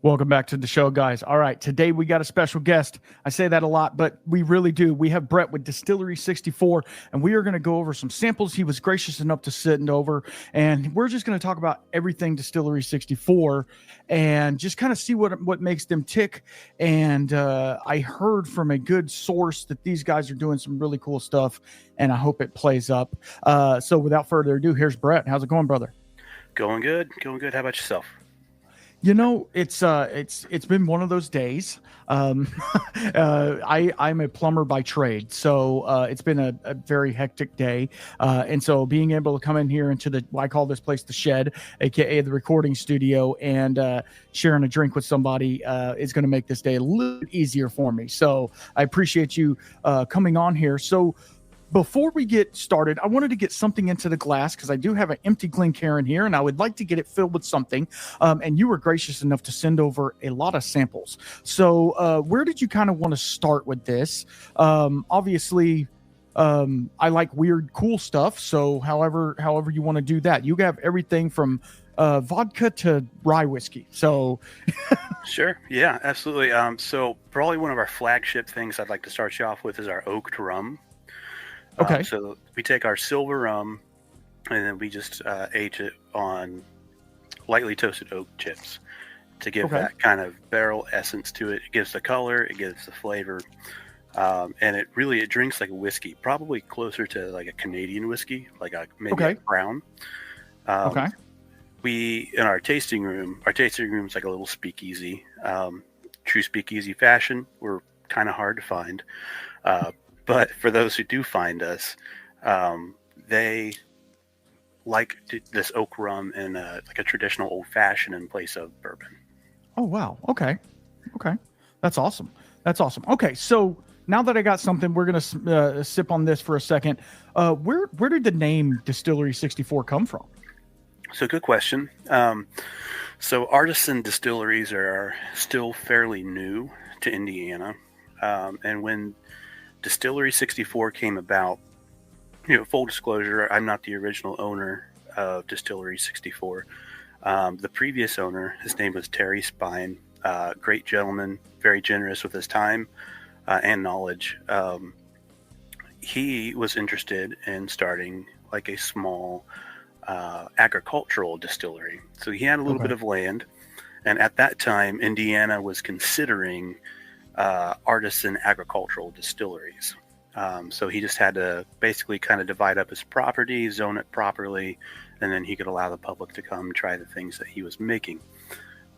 Welcome back to the show, guys. All right, today we got a special guest. I say that a lot, but we really do. We have Brett with Distillery 64, and we are going to go over some samples. He was gracious enough to sit over, and we're just going to talk about everything Distillery 64 and just kind of see what makes them tick. And I heard from a good source that these guys are doing some really cool stuff, and I hope it plays up. So without further ado, here's Brett. How's it going, brother? Going good. Going good. How about yourself? You know, it's been one of those days. I'm a plumber by trade, so it's been a very hectic day. And so being able to come in here into I call this place the shed, aka the recording studio, and sharing a drink with somebody is going to make this day a little easier for me. So I appreciate you coming on here. So before we get started, I wanted to get something into the glass because I do have an empty Glencairn here, and I would like to get it filled with something. And you were gracious enough to send over a lot of samples. So where did you kind of want to start with this? Obviously, I like weird, cool stuff. So however you want to do that, you have everything from vodka to rye whiskey. So Sure. Yeah, absolutely. So probably one of our flagship things I'd like to start you off with is our oaked rum. Okay. So we take our silver rum and then we just age it on lightly toasted oak chips to give that kind of barrel essence to it. It gives the color, it gives the flavor, and it drinks like a whiskey, probably closer to like a Canadian whiskey, like maybe a brown. We in our tasting room's like a little speakeasy, true speakeasy fashion. We're kind of hard to find. But for those who do find us, they like this oak rum in like a traditional old fashioned in place of bourbon. Oh, wow. Okay. That's awesome. Okay, so now that I got something, we're going to sip on this for a second. Where did the name Distillery 64 come from? So good question. So artisan distilleries are still fairly new to Indiana. And when Distillery 64 came about, full disclosure, I'm not the original owner of Distillery 64. The previous owner, his name was Terry Spine, great gentleman, very generous with his time and knowledge. He was interested in starting like a small agricultural distillery. So he had a little bit of land, and at that time, Indiana was considering artisan agricultural distilleries. So he just had to basically kind of divide up his property, zone it properly, and then he could allow the public to come try the things that he was making.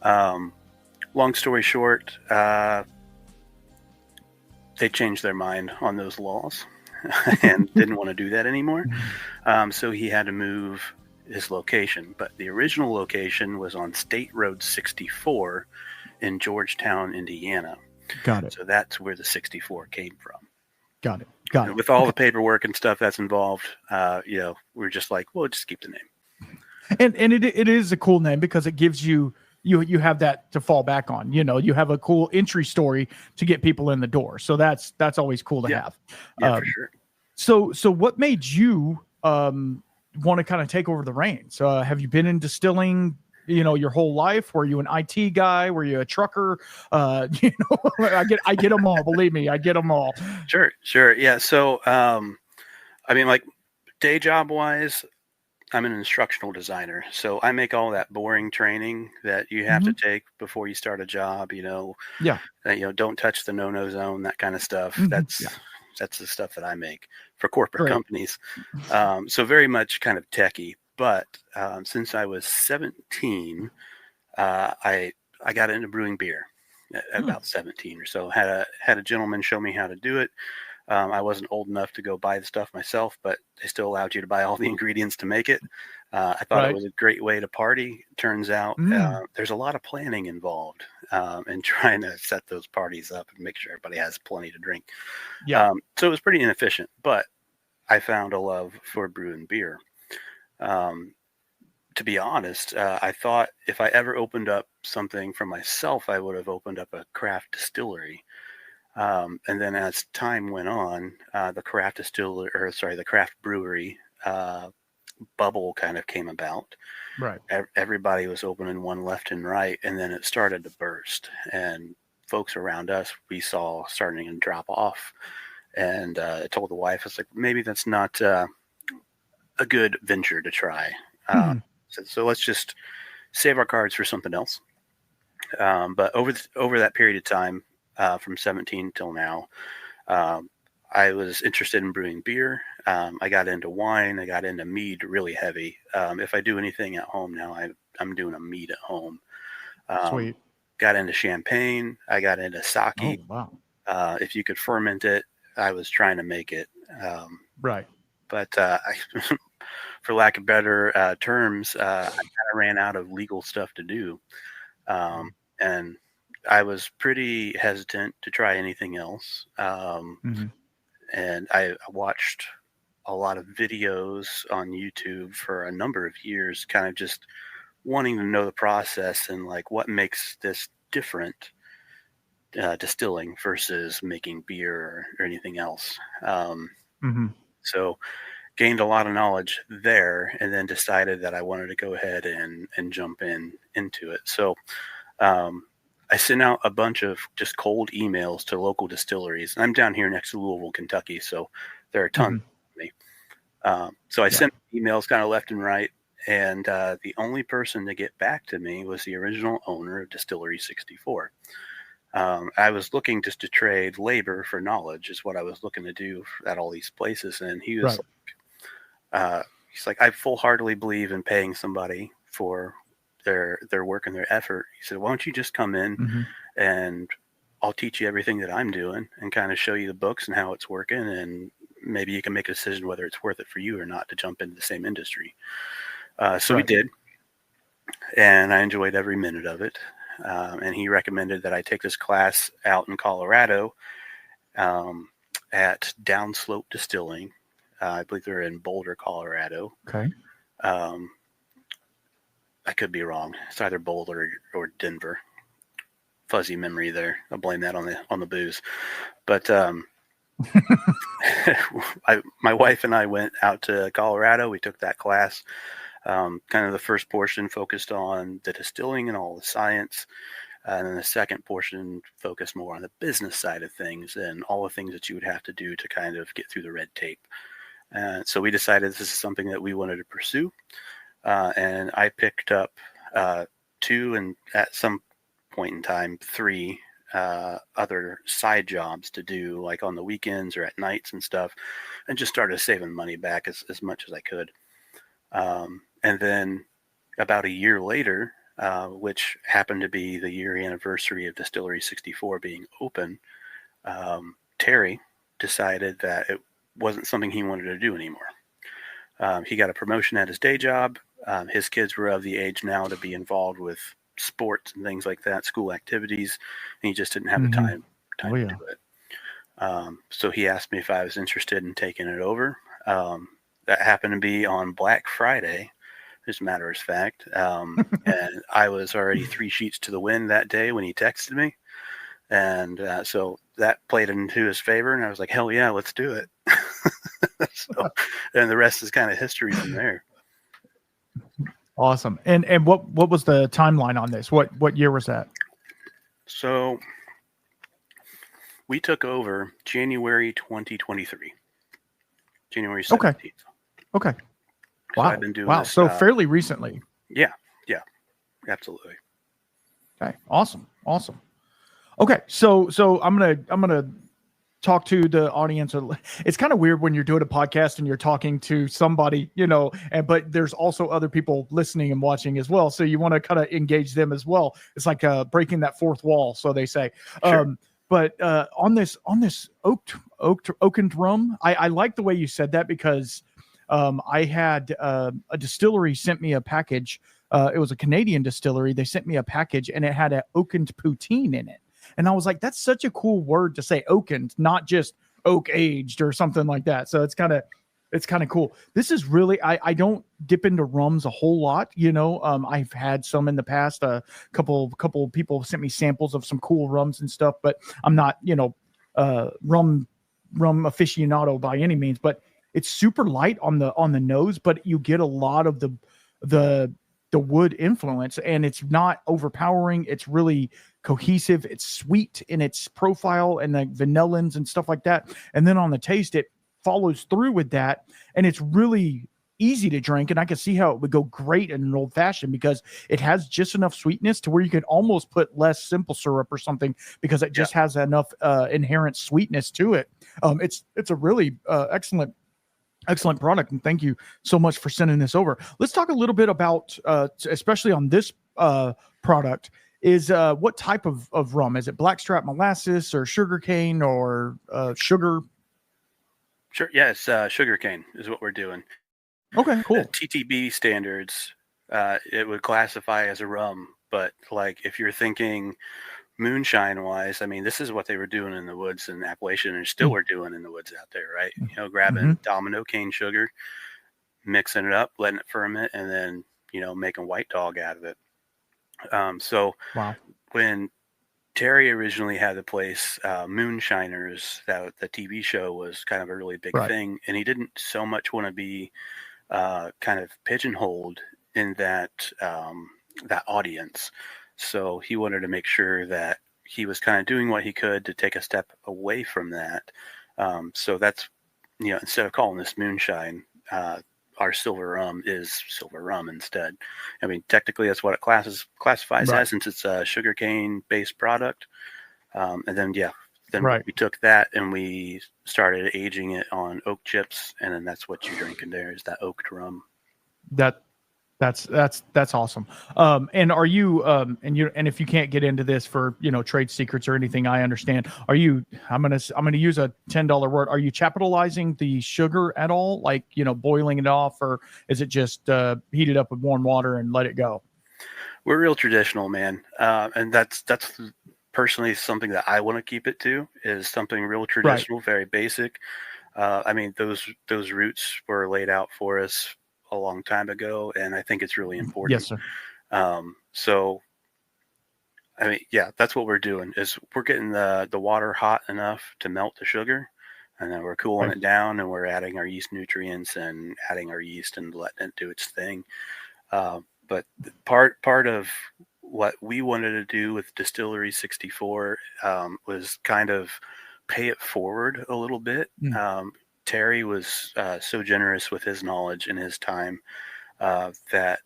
Long story short, they changed their mind on those laws and didn't want to do that anymore. So he had to move his location. But the original location was on State Road 64 in Georgetown, Indiana. Got it. So that's where the 64 came from. Got it. With all the paperwork and stuff that's involved, we're just like, well, just keep the name. And it is a cool name because it gives you have that to fall back on. You have a cool entry story to get people in the door. So that's always cool to have. Yeah, for sure. So what made you want to kind of take over the reins? Have you been in distilling your whole life? Were you an IT guy? Were you a trucker? I get them all. Believe me, I get them all. Sure. Yeah. So, like day job wise, I'm an instructional designer. So I make all that boring training that you have to take before you start a job, don't touch the no-no zone, that kind of stuff. That's the stuff that I make for corporate companies. So very much kind of techie. But since I was 17, I got into brewing beer at about 17 or so. Had a gentleman show me how to do it. I wasn't old enough to go buy the stuff myself, but they still allowed you to buy all the ingredients to make it. I thought it was a great way to party. Turns out there's a lot of planning involved in trying to set those parties up and make sure everybody has plenty to drink. So it was pretty inefficient, but I found a love for brewing beer. To be honest, I thought if I ever opened up something for myself, I would have opened up a craft distillery. And then as time went on, the craft brewery bubble kind of came about. Right. Everybody was opening one left and right, and then it started to burst. And folks around us, we saw starting to drop off. And I told the wife, I was like, maybe that's not a good venture to try. So let's just save our cards for something else. But over that period of time, from 17 till now, I was interested in brewing beer. I got into wine. I got into mead really heavy. If I do anything at home now, I'm doing a mead at home. Sweet. Got into champagne. I got into sake. Oh, wow. If you could ferment it, I was trying to make it. Right. But for lack of better terms, I kind of ran out of legal stuff to do. And I was pretty hesitant to try anything else. And I watched a lot of videos on YouTube for a number of years, kind of just wanting to know the process and like what makes this different, distilling versus making beer or anything else. So gained a lot of knowledge there, and then decided that I wanted to go ahead and jump into it. So I sent out a bunch of just cold emails to local distilleries. I'm down here next to Louisville, Kentucky, so there are tons of me. So I sent emails kind of left and right, and the only person to get back to me was the original owner of Distillery 64. I was looking just to trade labor for knowledge is what I was looking to do at all these places. And he was he's like, I full-heartedly believe in paying somebody for their work and their effort. He said, why don't you just come in and I'll teach you everything that I'm doing and kind of show you the books and how it's working. And maybe you can make a decision whether it's worth it for you or not to jump into the same industry. So we did. And I enjoyed every minute of it. And he recommended that I take this class out in Colorado at Downslope Distilling. I believe they're in Boulder, Colorado. Okay. I could be wrong. It's either Boulder or Denver. Fuzzy memory there. I'll blame that on the booze. But my wife and I went out to Colorado. We took that class. Kind of the first portion focused on the distilling and all the science. And then the second portion focused more on the business side of things and all the things that you would have to do to kind of get through the red tape. So we decided this is something that we wanted to pursue. And I picked up 2 and at some point in time 3 other side jobs to do, like on the weekends or at nights and stuff, and just started saving money back as much as I could. And then about a year later, which happened to be the year anniversary of Distillery 64 being open, Terry decided that it wasn't something he wanted to do anymore. He got a promotion at his day job. His kids were of the age now to be involved with sports and things like that, school activities, and he just didn't have the time to do it. So he asked me if I was interested in taking it over. That happened to be on Black Friday, as a matter of fact. And I was already 3 sheets to the wind that day when he texted me. And so that played into his favor. And I was like, hell yeah, let's do it. And the rest is kind of history from there. Awesome. And what was the timeline on this? What year was that? So we took over January 2023. January 17th. Okay. So Wow. I've been doing this, so fairly recently. Yeah, absolutely. Okay. Awesome. Okay. So I'm gonna talk to the audience. It's kind of weird when you're doing a podcast and you're talking to somebody, but there's also other people listening and watching as well. So you want to kind of engage them as well. It's like breaking that fourth wall, so they say. Sure. But on this oakened rum, I like the way you said that, because I had a distillery sent me a package. It was a Canadian distillery. They sent me a package and it had an oakened poutine in it. And I was like, that's such a cool word to say, oakened, not just oak aged or something like that. So it's kind of cool. This is really, I don't dip into rums a whole lot. I've had some in the past. A couple people sent me samples of some cool rums and stuff, but I'm not, rum aficionado by any means. But it's super light on the nose, but you get a lot of the the wood influence, and it's not overpowering. It's really cohesive. It's sweet in its profile and the vanillins and stuff like that. And then on the taste, it follows through with that, and it's really easy to drink. And I can see how it would go great in an old fashioned, because it has just enough sweetness to where you could almost put less simple syrup or something, because it just has enough inherent sweetness to it. It's a really excellent product, and thank you so much for sending this over. Let's talk a little bit about especially on this product, is what type of rum? Is it blackstrap molasses or sugarcane or sugar? Sure. Yes, sugarcane is what we're doing. Okay, cool. TTB standards, it would classify as a rum, but like if you're thinking moonshine wise, I mean, this is what they were doing in the woods in Appalachian, and still are doing in the woods out there, right? You know, grabbing domino cane sugar, mixing it up, letting it ferment, and then, you know, making white dog out of it. So when Terry originally had the place, Moonshiners, that the TV show was kind of a really big thing, and he didn't so much want to be kind of pigeonholed in that that audience. So he wanted to make sure that he was kind of doing what he could to take a step away from that. So that's, you know, instead of calling this moonshine, our silver rum is silver rum instead. I mean, technically that's what it classifies as, since it's a sugarcane based product. And then, we took that and we started aging it on oak chips. And then that's what you're drinking there, is that oaked rum. That's awesome. And are you, and if you can't get into this for, you know, trade secrets or anything, I understand. Are you, I'm going to use a $10 word. Are you capitalizing the sugar at all? Like, you know, boiling it off, or is it just heat it up with warm water and let it go? We're real traditional, man. And that's personally something that I want to keep it to, is something real traditional, very basic. I mean, those roots were laid out for us a long time ago, and I think it's really important. Yes, sir. So I mean, that's what we're doing, is we're getting the water hot enough to melt the sugar, and then we're cooling it down, and we're adding our yeast nutrients and adding our yeast and letting it do its thing. But part of what we wanted to do with Distillery 64 was kind of pay it forward a little bit. Terry was so generous with his knowledge and his time that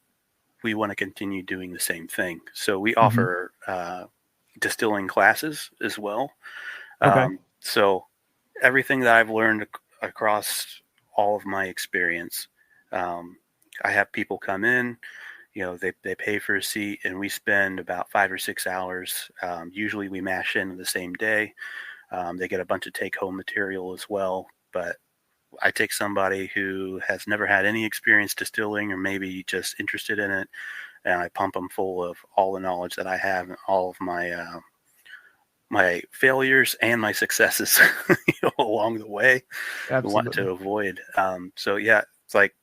we want to continue doing the same thing. So we offer distilling classes as well. So everything that I've learned across all of my experience, I have people come in, you know, they pay for a seat, and we spend about 5 or 6 hours. Usually we mash in the same day. They get a bunch of take-home material as well, but I take somebody who has never had any experience distilling, or maybe just interested in it, and I pump them full of all the knowledge that I have, and all of my my failures and my successes along the way. Absolutely. Want to avoid. So it's like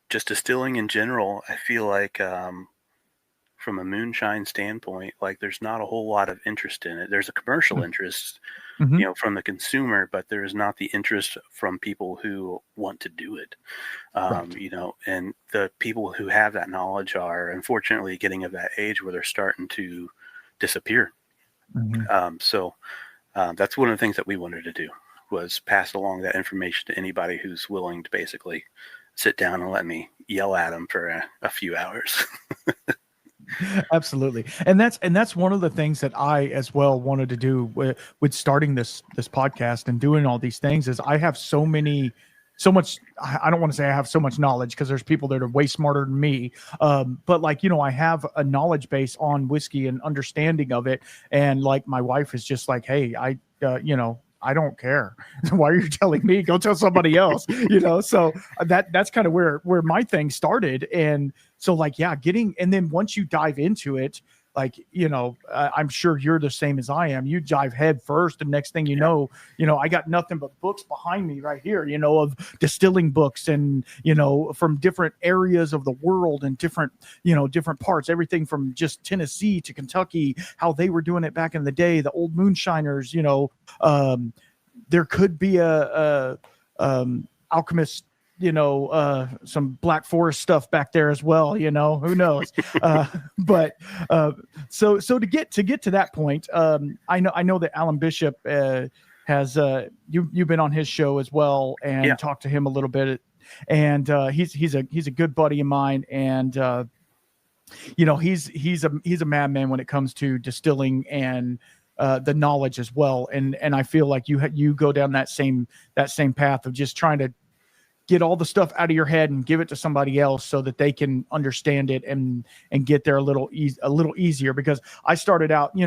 just distilling in general. I feel like from a moonshine standpoint, like there's not a whole lot of interest in it. There's a commercial interest, you know, from the consumer, but there is not the interest from people who want to do it. You know, and the people who have that knowledge are unfortunately getting of that age where they're starting to disappear. So that's one of the things that we wanted to do, was pass along that information to anybody who's willing to basically sit down and let me yell at them for a few hours. Absolutely. And that's one of the things that I as well wanted to do with starting this podcast and doing all these things, is I have so much, I don't want to say I have so much knowledge, because there's people that are way smarter than me. But like, you know, I have a knowledge base on whiskey and understanding of it. And like, my wife is just like, hey, you know, I don't care. Why are you telling me? Go tell somebody else, you know? So that's kind of where my thing started. And so like, and then once you dive into it, like, you know, I'm sure you're the same as I am. You dive head first, and next thing you know, I got nothing but books behind me right here, you know, of distilling books, and, you know, from different areas of the world and different parts, everything from just Tennessee to Kentucky, how they were doing it back in the day, the old moonshiners, you know. There could be a alchemist some Black Forest stuff back there as well. Who knows? But so to get to that point, I know that Alan Bishop has you've been on his show as well and talked to him a little bit, and he's a good buddy of mine, and he's a madman when it comes to distilling and the knowledge as well, and I feel like you go down that same path of just trying to get all the stuff out of your head and give it to somebody else so that they can understand it and get there a little easier. Because I started out,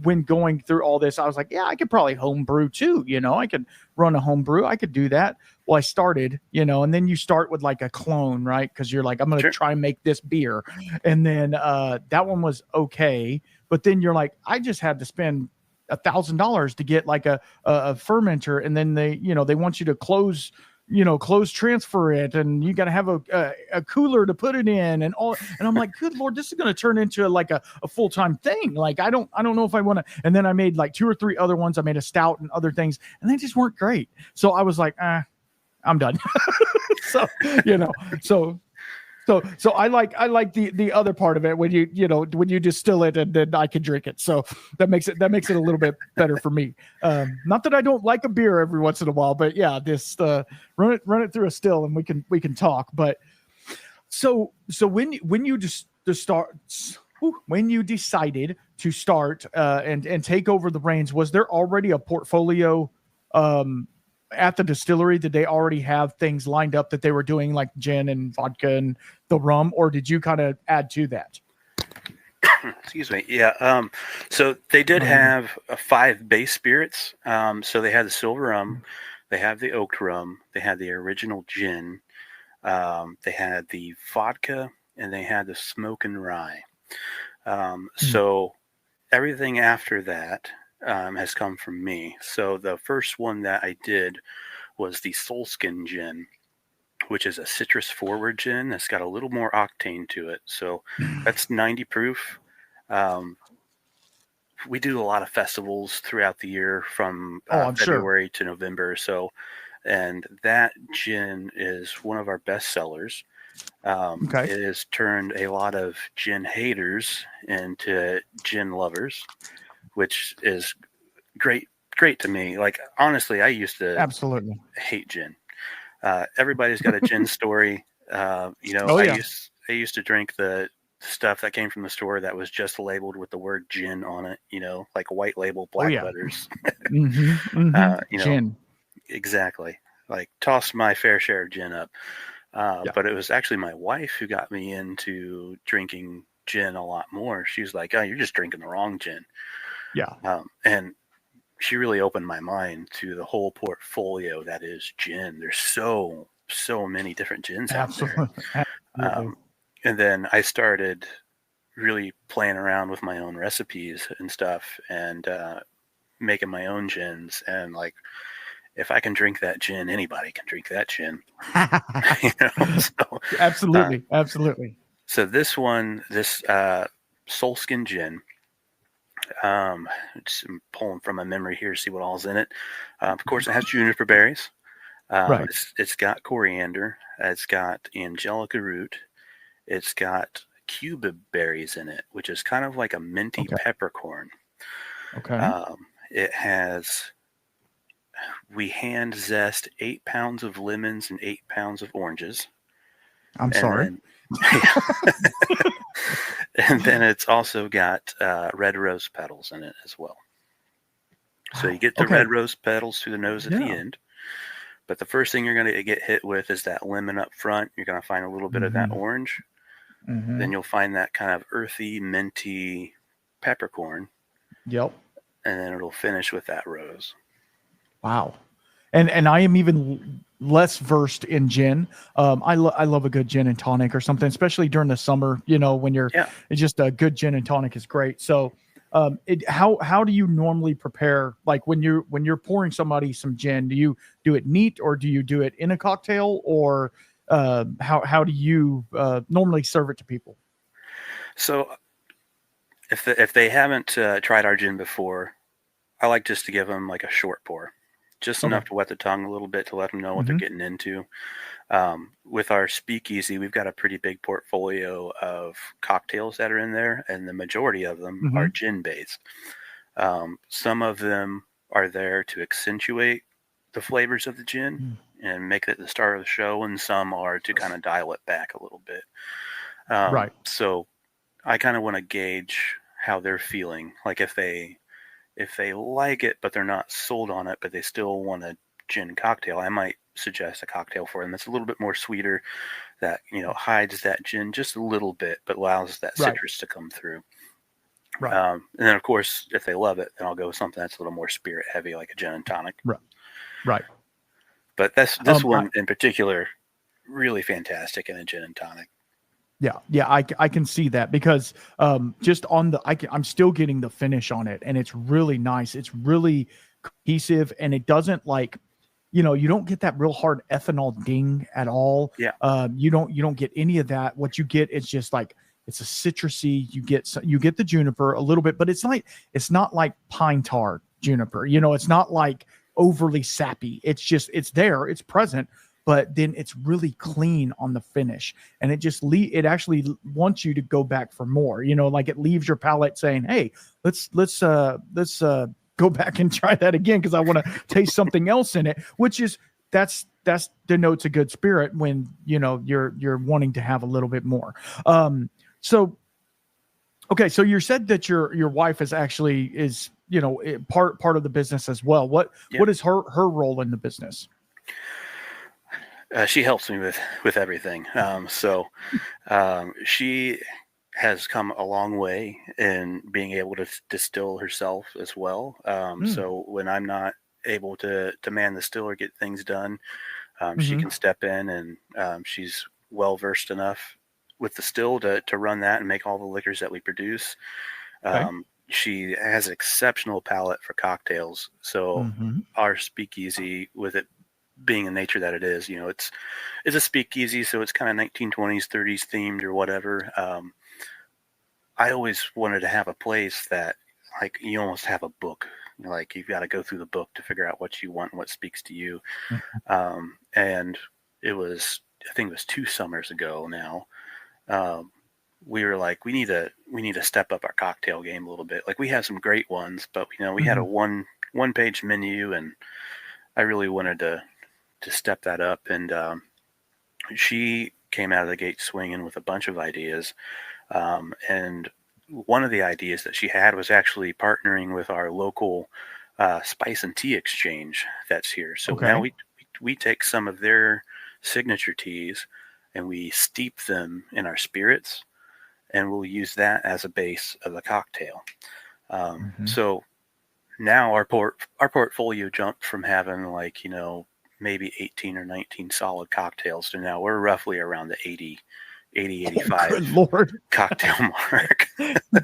when going through all this, I was like, yeah, I could probably home brew too. I could run a home brew. I could do that. Well, I started, and then you start with like a clone, right? Because you're like, I'm going to try and make this beer. And then that one was okay. But then you're like, I just had to spend $1,000 to get like a fermenter. And then they want you to close transfer it, and you got to have a cooler to put it in and all. And I'm like, good Lord, this is going to turn into like a full-time thing. Like, I don't know if I want to. And then I made like 2 or 3 other ones. I made a stout and other things, and they just weren't great. So I was like, I'm done. So I like the other part of it when you distill it and then I can drink it. So that makes it a little bit better for me. Not that I don't like a beer every once in a while, but yeah, this run it through a still and we can talk. But so when you when you decided to start and take over the reins, was there already a portfolio at the distillery? Did they already have things lined up that they were doing, like gin and vodka and the rum, or did you kind of add to that? Excuse me. Yeah. So they did have 5 base spirits. So they had the silver rum, they have the oak rum, they had the original gin, they had the vodka, and they had the smoke and rye. So everything after that has come from me. So the first one that I did was the Solskin gin, which is a citrus forward gin that's got a little more octane to it. So that's 90 proof. We do a lot of festivals throughout the year from February to November. So, and that gin is one of our best sellers. It has turned a lot of gin haters into gin lovers, which is great to me. Like, honestly, I used to absolutely hate gin. Everybody's got a gin story. I used to drink the stuff that came from the store that was just labeled with the word gin on it, like white label black letters. Gin. Exactly. Like, tossed my fair share of gin up. But it was actually my wife who got me into drinking gin a lot more. She was like, oh, you're just drinking the wrong gin. Yeah. And she really opened my mind to the whole portfolio that is gin. There's so many different gins out there. And then I started really playing around with my own recipes and stuff, and making my own gins. And like, if I can drink that gin, anybody can drink that gin. Absolutely. So this Solskin gin, I'm pulling from my memory here to see what all's in it. Of course, it has juniper berries. It's got coriander. It's got angelica root. It's got cubeb berries in it, which is kind of like a minty peppercorn. It has, we hand zest 8 pounds of lemons and 8 pounds of oranges. And then it's also got red rose petals in it as well. So you get the red rose petals through the nose at the end. But the first thing you're going to get hit with is that lemon up front. You're going to find a little bit of that orange. Then you'll find that kind of earthy, minty peppercorn. And then it'll finish with that rose. Wow. And I am even less versed in gin. I love a good gin and tonic or something, especially during the summer, when it's just a good gin and tonic is great. So how do you normally prepare? Like, when you're pouring somebody some gin, do you do it neat, or do you do it in a cocktail, or how do you normally serve it to people? So if they haven't tried our gin before, I like just to give them like a short pour, just enough to wet the tongue a little bit to let them know what they're getting into. With our speakeasy, we've got a pretty big portfolio of cocktails that are in there, and the majority of them Mm-hmm. are gin based. Some of them are there to accentuate the flavors of the gin and make it the star of the show, and some are to kind of dial it back a little bit. Right. So I kind of want to gauge how they're feeling. Like if they like it, but they're not sold on it, but they still want a gin cocktail, I might suggest a cocktail for them that's a little bit more sweeter, that hides that gin just a little bit, but allows that Right. citrus to come through. Right. And then, of course, if they love it, then I'll go with something that's a little more spirit heavy, like a gin and tonic. Right. Right. But this one in particular, really fantastic in a gin and tonic. Yeah, I can see that because just on the I'm still getting the finish on it, and it's really nice. It's really cohesive, and it doesn't you don't get that real hard ethanol ding at all. Yeah. You don't get any of that. What you get is just like it's a citrusy. You get the juniper a little bit, but it's not like pine tar juniper. It's not like overly sappy. It's there. It's present. But then it's really clean on the finish, and it actually wants you to go back for more. Like it leaves your palate saying, "Hey, let's go back and try that again because I want to taste something else in it." Which is that's denotes a good spirit when you're wanting to have a little bit more. So you said that your wife is part of the business as well. What is her role in the business? She helps me with everything. She has come a long way in being able to distill herself as well. So when I'm not able to man the still or get things done, she can step in, and she's well versed enough with the still to run that and make all the liquors that we produce. Okay. She has an exceptional palate for cocktails. So our speakeasy, with it being the nature that it is, it's a speakeasy, so it's kind of 1920s, 30s themed or whatever. I always wanted to have a place that, like, you almost have a book. Like, you've got to go through the book to figure out what you want and what speaks to you. And it was, I think it was 2 summers ago now. We were like, we need to step up our cocktail game a little bit. Like, we have some great ones, but we had a one page menu, and I really wanted to step that up. And she came out of the gate swinging with a bunch of ideas. And one of the ideas that she had was actually partnering with our local spice and tea exchange that's here. So now we take some of their signature teas and we steep them in our spirits, and we'll use that as a base of the cocktail. So now our portfolio jumped from having maybe 18 or 19 solid cocktails to now we're roughly around the 85 good Lord. cocktail mark.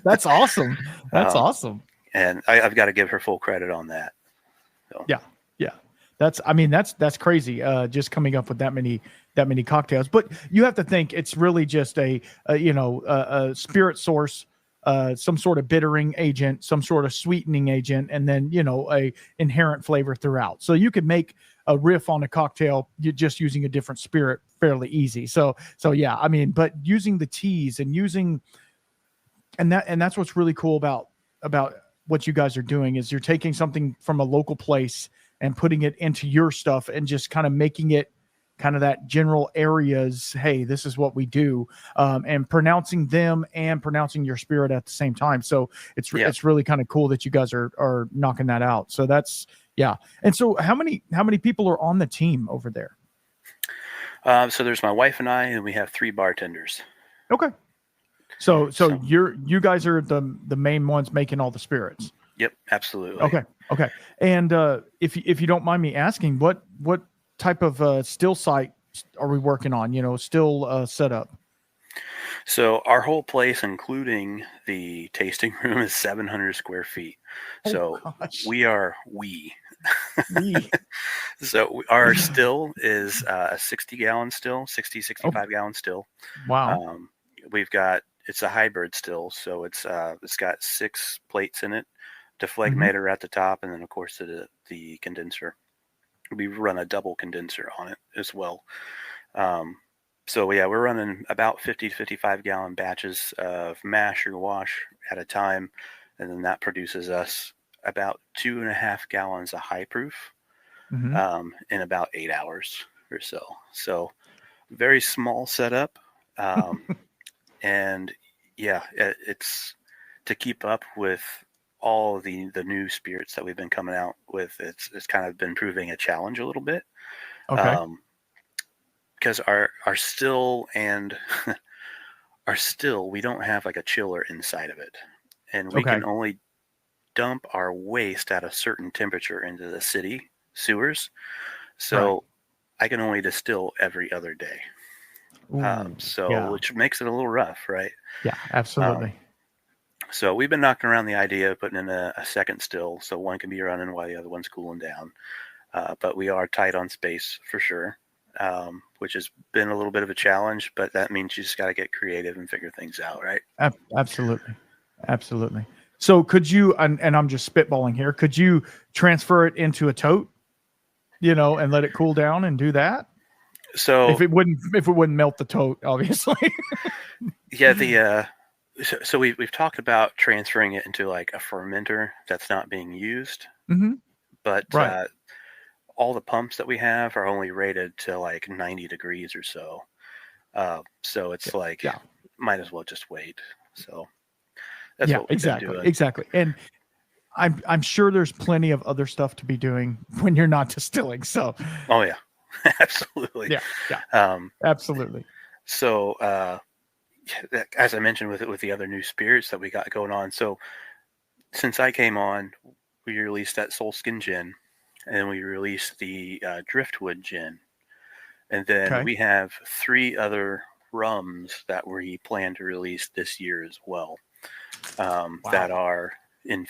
That's awesome. That's awesome. And I've got to give her full credit on that. So. Yeah. That's crazy. Just coming up with that many cocktails, but you have to think it's really just a spirit source, some sort of bittering agent, some sort of sweetening agent, and then a inherent flavor throughout. So you could make a riff on a cocktail just using a different spirit fairly easy. So yeah, but using the teas and that's what's really cool about what you guys are doing is you're taking something from a local place and putting it into your stuff and just kind of making it kind of that general areas. Hey, this is what we do, and pronouncing them and pronouncing your spirit at the same time. So it's really kind of cool that you guys are knocking that out. So that's, yeah. And so how many people are on the team over there? So there's my wife and I, and we have 3 bartenders. Okay. So you guys are the main ones making all the spirits. Yep, absolutely. Okay. And if you don't mind me asking, what type of still site are we working on? Still setup. So our whole place, including the tasting room, is 700 square feet. So we are So our still is a 65 gallon still. Wow. It's a hybrid still, so it's got 6 plates in it, deflegmator at the top, and then of course the condenser. We run a double condenser on it as well. So yeah, we're running about 50 to 55 gallon batches of mash or wash at a time, and then that produces us about 2.5 gallons of high proof Mm-hmm. in about 8 hours or so. So very small setup, um, and yeah, it's to keep up with all the new spirits that we've been coming out with. It's kind of been proving a challenge a little bit. Okay. Um, because our still and our still, we don't have like a chiller inside of it, and we Okay. can only dump our waste at a certain temperature into the city sewers. Right. So I can only distill every other day. Ooh. So Yeah. which makes it a little rough, right? Yeah. Um, Absolutely. so we've been knocking around the idea of putting in a second still, so one can be running while the other one's cooling down. But we are tight on space for sure, which has been a little bit of a challenge. But that means you just got to get creative and figure things out, right? Absolutely. Absolutely. So could you, and I'm just spitballing here, could you transfer it into a tote, and let it cool down and do that? So If it wouldn't melt the tote, obviously. yeah, so we've talked about transferring it into like a fermenter that's not being used, Mm-hmm. but Right. all the pumps that we have are only rated to like 90 degrees or so. So Yeah. it's like, Yeah. might as well just wait. So that's Yeah. what we've been Exactly. doing. Exactly. And I'm sure there's plenty of other stuff to be doing when you're not distilling. So Oh yeah, absolutely. yeah. Yeah. Um, Absolutely. so as I mentioned with the other new spirits that we got going on. So since I came on, we released that Soul Skin Gin, and we released the Driftwood Gin, and then Okay. we have 3 other rums that we plan to release this year as well, that Wow. are in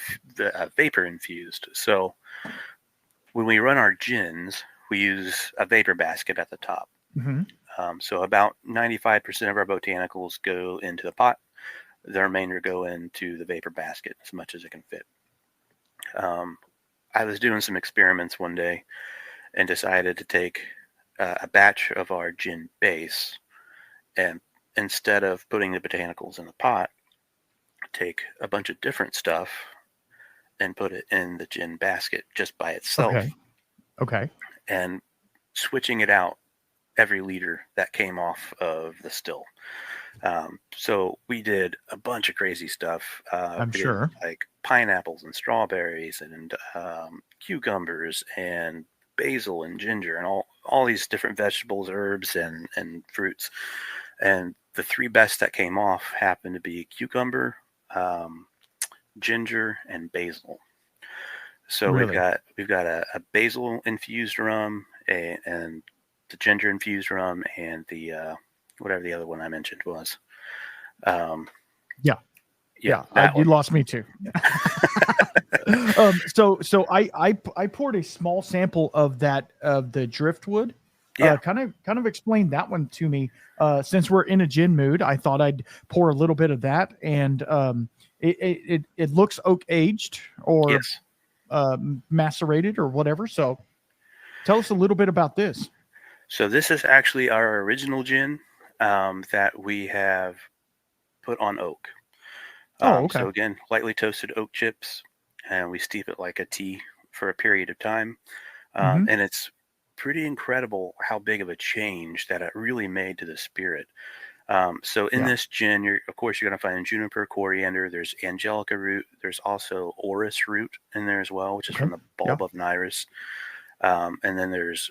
vapor infused. So when we run our gins, we use a vapor basket at the top. Mm-hmm. So about 95% of our botanicals go into the pot. The remainder go into the vapor basket as much as it can fit. Um, I was doing some experiments one day and decided to take a batch of our gin base, and instead of putting the botanicals in the pot, take a bunch of different stuff and put it in the gin basket just by Okay. itself, Okay. and switching it out every liter that came off of the still. So we did a bunch of crazy stuff. I'm We did sure. like pineapples and strawberries and cucumbers and basil and ginger and all these different vegetables, herbs, and fruits. And the 3 best that came off happened to be cucumber, um, ginger, and basil. So Really. we've got a basil infused rum, and the ginger infused rum, and the whatever the other one I mentioned was. Um, Yeah. yeah, Yeah. that You one. lost me too. So I poured a small sample of the driftwood. Yeah, Kind of explain that one to me. Since we're in a gin mood, I thought I'd pour a little bit of that, and it looks oak aged or yes. macerated or whatever. So tell us a little bit about this. So this is actually our original gin, that we have put on oak. Oh, okay. So again, lightly toasted oak chips, and we steep it like a tea for a period of time. Mm-hmm. And it's pretty incredible how big of a change that it really made to the spirit. So in Yeah. this gin, of course, you're going to find juniper, coriander. There's angelica root. There's also orris root in there as well, which is Okay. from the Yeah. bulb of an iris. And then there's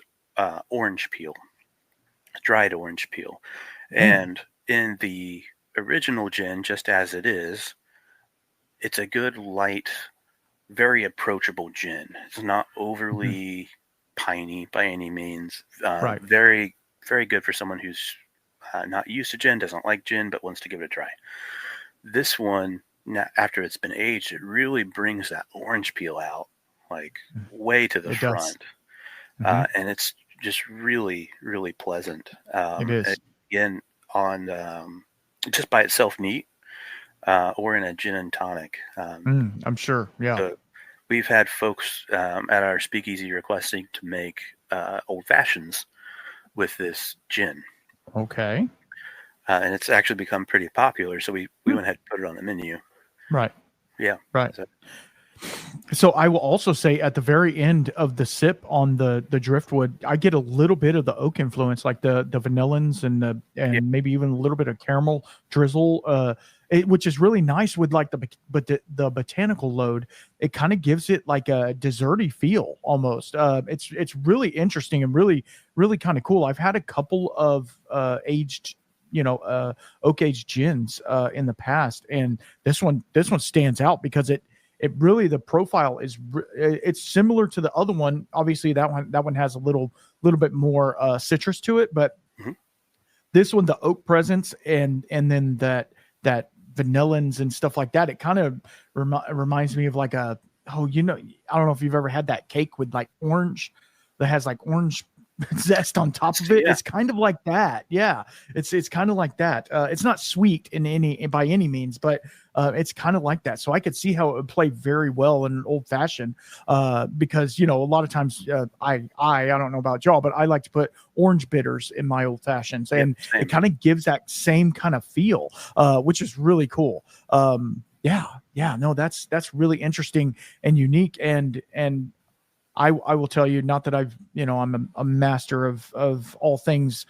orange peel, dried orange peel. Mm. And in the original gin, just as it is, it's a good light, very approachable gin. It's not Mm-hmm. overly piney by any means. Right. Very, very good for someone who's not used to gin, doesn't like gin, but wants to give it a try. This one, after it's been aged, it really brings that orange peel out, like way to the It does. front. Mm-hmm. And it's just really, really pleasant. It is. Again, on just by itself neat, or in a gin and tonic. I'm sure. Yeah. So we've had folks at our speakeasy requesting to make old fashions with this gin. Okay. And it's actually become pretty popular. So we went ahead and put it on the menu. Right. Yeah. Right. So I will also say at the very end of the sip on the driftwood, I get a little bit of the oak influence, like the vanillins and maybe even a little bit of caramel drizzle, which is really nice with like the botanical load. It kind of gives it like a desserty feel almost. It's really interesting and really kind of cool. I've had a couple of aged oak aged gins in the past, and this one stands out because it really, the profile is it's similar to the other one. Obviously that one has a little bit more citrus to it, but this one, the oak presence and then that vanillins and stuff like that, it kind of reminds me of like I don't know if you've ever had that cake with like orange that has like orange zest on top of it. It's kind of like that. Yeah, it's kind of like that. It's not sweet by any means, but it's kind of like that. So I could see how it would play very well in an old fashioned, because a lot of times I don't know about y'all, but I like to put orange bitters in my old fashions, and it kind of gives that same kind of feel, which is really cool. No, that's really interesting and unique, and I will tell you, not that I'm a master of all things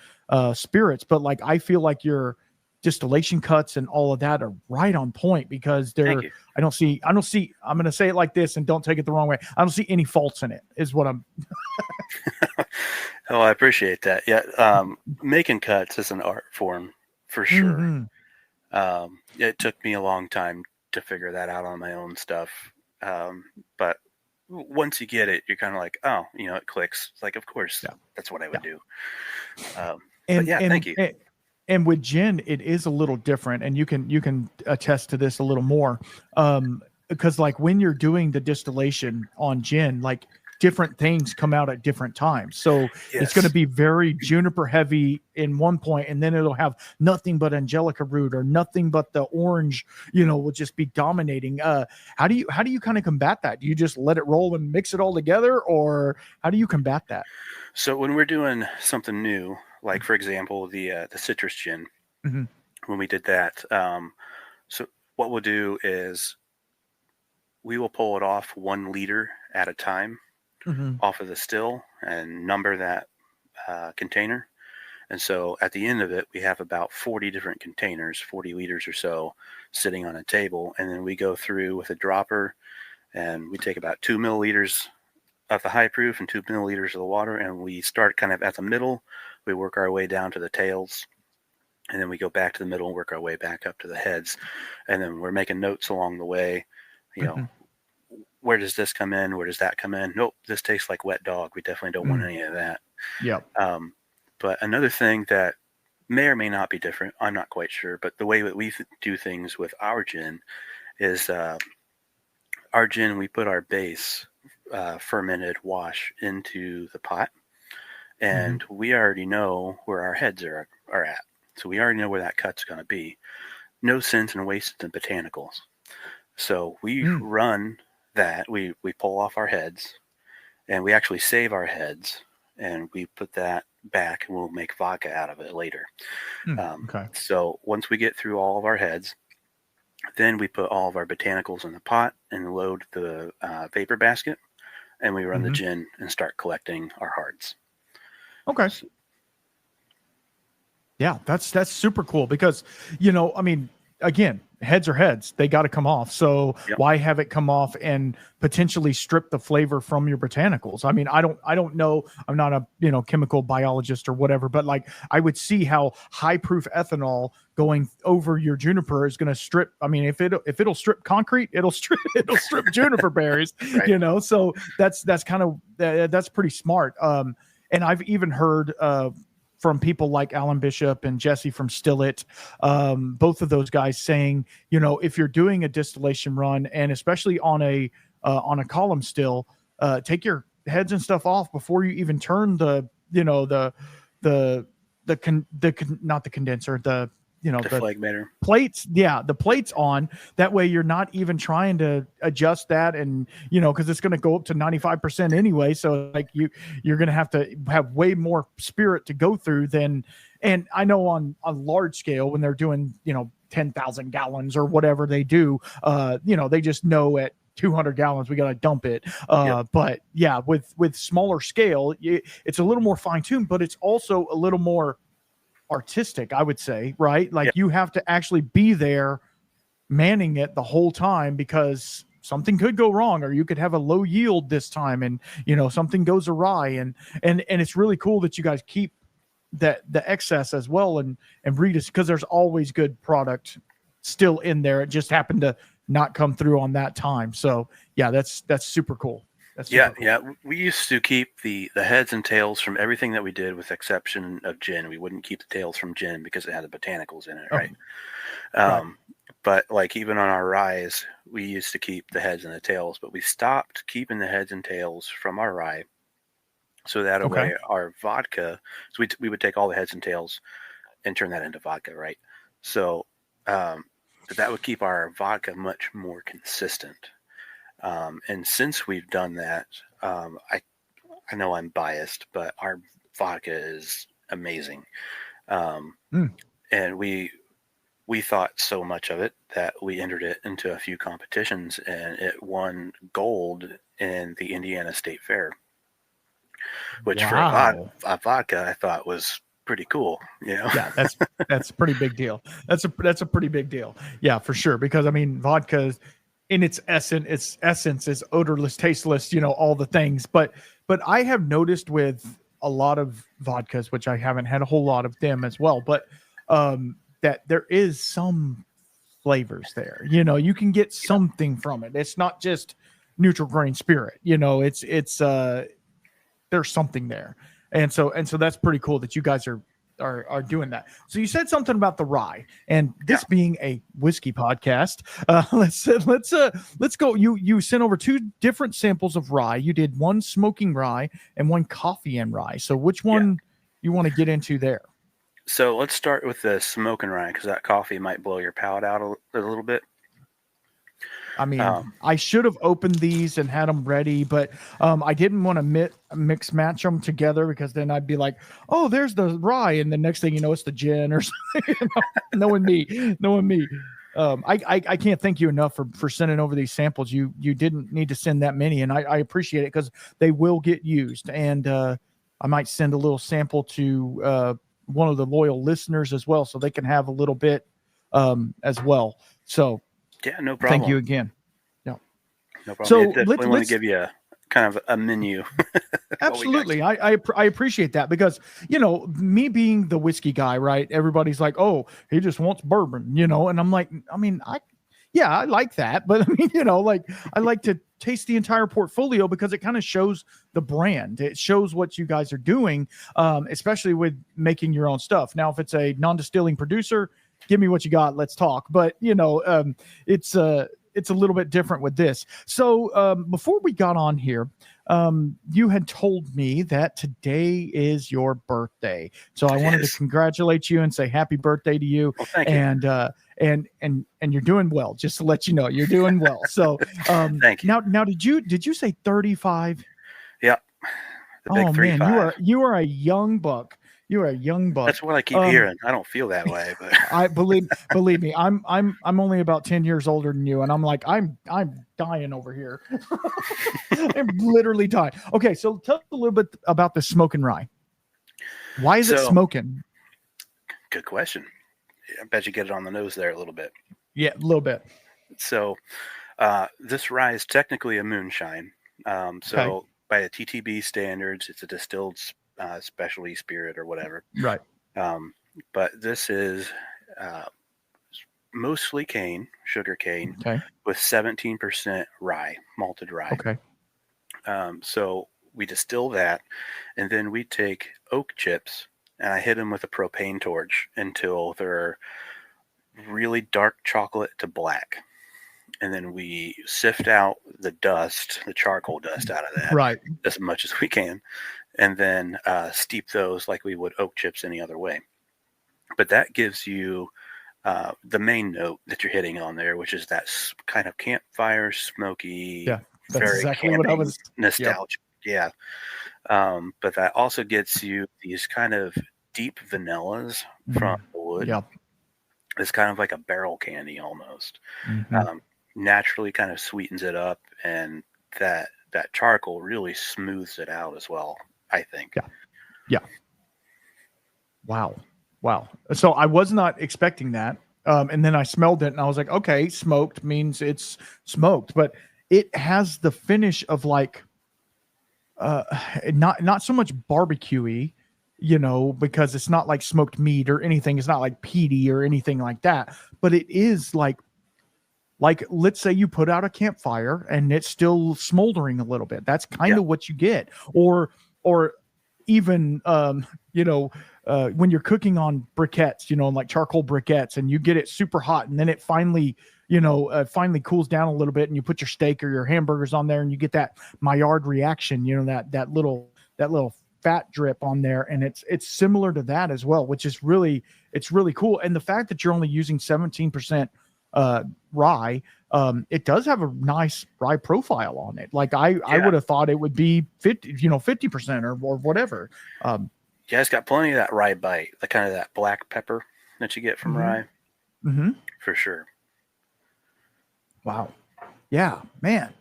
spirits, but like I feel like your distillation cuts and all of that are right on point, because I don't see, I'm going to say it like this and don't take it the wrong way. I don't see any faults in it, is what I'm. Oh, I appreciate that. Yeah. Making cuts is an art form for sure. It took me a long time to figure that out on my own stuff. But once you get it, you're kind of like, oh, it clicks. It's like, of course, that's what I would do. Thank you. And with gin, it is a little different, and you can attest to this a little more, because like when you're doing the distillation on gin, like different things come out at different times. So it's going to be very juniper heavy in one point, and then it'll have nothing but angelica root or nothing but the orange, will just be dominating. How do you kind of combat that? Do you just let it roll and mix it all together, or how do you combat that? So when we're doing something new, like for example, the citrus gin, when we did that, so what we'll do is we will pull it off 1 liter at a time off of the still and number that container. And so at the end of it, we have about 40 different containers, 40 liters or so, sitting on a table. And then we go through with a dropper, and we take about 2 milliliters of the high proof and 2 milliliters of the water, and we start kind of at the middle. We work our way down to the tails, and then we go back to the middle and work our way back up to the heads. And then we're making notes along the way, where does this come in? Where does that come in? Nope, this tastes like wet dog. We definitely don't want any of that. Yeah. But another thing that may or may not be different, I'm not quite sure, but the way that we do things with our gin is our gin, we put our base fermented wash into the pot, and we already know where our heads are at. So we already know where that cut's going to be. No sense in wasting the botanicals. So we run that, we pull off our heads, and we actually save our heads, and we put that back, and we'll make vodka out of it later. Okay. So once we get through all of our heads, then we put all of our botanicals in the pot and load the vapor basket, and we run the gin and start collecting our hards. Okay. Yeah, that's super cool, because, again, heads are heads. They got to come off. So why have it come off and potentially strip the flavor from your botanicals? I mean, I don't know. I'm not a, chemical biologist or whatever, but like I would see how high proof ethanol going over your juniper is going to strip. I mean, if it'll strip concrete, it'll strip juniper berries, right. So that's kind of, that's pretty smart. And I've even heard, from people like Alan Bishop and Jesse from Stillet, both of those guys saying, if you're doing a distillation run, and especially on a column still, take your heads and stuff off before you even turn not the condenser, the phlegmator plates. Yeah, the plates on. That way you're not even trying to adjust that, and because it's going to go up to 95% anyway. So like you're going to have way more spirit to go through than. And I know on large scale when they're doing 10,000 gallons or whatever they do, they just know at 200 gallons we got to dump it. But yeah, with smaller scale, it's a little more fine tuned, but it's also a little more artistic, I would say, right? Like you have to actually be there manning it the whole time, because something could go wrong, or you could have a low yield this time, and something goes awry, and it's really cool that you guys keep the excess as well and read it, because there's always good product still in there. It just happened to not come through on that time. So yeah, that's super cool. Cool. We used to keep the heads and tails from everything that we did, with exception of gin. We wouldn't keep the tails from gin because it had the botanicals in it, right? Right. But like even on our ryes, we used to keep the heads and the tails, but we stopped keeping the heads and tails from our rye. So that way our vodka, so we would take all the heads and tails and turn that into vodka, right? So but that would keep our vodka much more consistent. And since we've done that, I know I'm biased, but our vodka is amazing. And we thought so much of it that we entered it into a few competitions, and it won gold in the Indiana State Fair, which for a vodka I thought was pretty cool. Yeah, that's a pretty big deal. That's a pretty big deal. Yeah, for sure. Because I mean, vodka in its essence is odorless, tasteless, all the things. But I have noticed with a lot of vodkas, which I haven't had a whole lot of them as well, but that there is some flavors there. You can get something from it. It's not just neutral grain spirit. It's there's something there. And so that's pretty cool that you guys are doing that. So you said something about the rye, and this being a whiskey podcast, let's go. You sent over 2 different samples of rye. You did one smoking rye and one coffee and rye. So which one you want to get into there? So let's start with the smoking rye, because that coffee might blow your palate out a little bit. I mean, I should have opened these and had them ready, but I didn't want to mix match them together, because then I'd be like, oh, there's the rye, and the next thing you know, it's the gin or something. Knowing me. I can't thank you enough for sending over these samples. You didn't need to send that many, and I appreciate it, because they will get used. And I might send a little sample to one of the loyal listeners as well, so they can have a little bit as well. So. Yeah, no problem. Thank you again. Yeah, no problem. So I definitely want to give you a kind of a menu. Absolutely, I appreciate that, because me being the whiskey guy, right? Everybody's like, oh, he just wants bourbon, and I'm like, I mean, I like that, but I mean, I like to taste the entire portfolio, because it kind of shows the brand. It shows what you guys are doing, especially with making your own stuff. Now, if it's a non-distilling producer, give me what you got. Let's talk. But it's a little bit different with this. So before we got on here, you had told me that today is your birthday. So I wanted to congratulate you and say happy birthday to you. Well, thank you. And you're doing well. Just to let you know, you're doing well. So thank you. Now did you say 35? Yeah. The big 35. Man, you are a young buck. You are a young buck. That's what I keep hearing. I don't feel that way, but I believe me. I'm only about 10 years older than you, and I'm like I'm dying over here. I'm literally dying. Okay, so tell us a little bit about the smoking rye. Why is it smoking? Good question. I bet you get it on the nose there a little bit. Yeah, a little bit. So this rye is technically a moonshine. So by the TTB standards, it's a distilled specialty spirit or whatever. Right. But this is mostly sugar cane, with 17% rye, malted rye. Okay. So we distill that, and then we take oak chips, and I hit them with a propane torch until they're really dark chocolate to black. And then we sift out the dust, the charcoal dust out of that, as much as we can, and then steep those like we would oak chips any other way. But that gives you the main note that you're hitting on there, which is that kind of campfire, smoky, Yeah, that's very exactly what I camping, was. Yep. nostalgic. Yeah. But that also gets you these kind of deep vanillas from the wood. Yep. It's kind of like a barrel candy almost. Hmm. Naturally kind of sweetens it up, and that charcoal really smooths it out as well, I think. Yeah. Yeah. Wow. Wow. So I was not expecting that. And then I smelled it and I was like, okay, smoked means it's smoked, but it has the finish of like, uh, not so much barbecuey, because it's not like smoked meat or anything. It's not like peaty or anything like that, but it is like let's say you put out a campfire and it's still smoldering a little bit. That's kind Yeah. of what you get. Or even when you're cooking on briquettes, like charcoal briquettes, and you get it super hot, and then it finally finally cools down a little bit, and you put your steak or your hamburgers on there, and you get that Maillard reaction, that little fat drip on there, and it's similar to that as well, which is really cool. And the fact that you're only using 17% rye, it does have a nice rye profile on it. Like I would have thought it would be 50% or whatever. Yeah, it's got plenty of that rye bite, the kind of that black pepper that you get from rye, for sure. Wow. Yeah, man.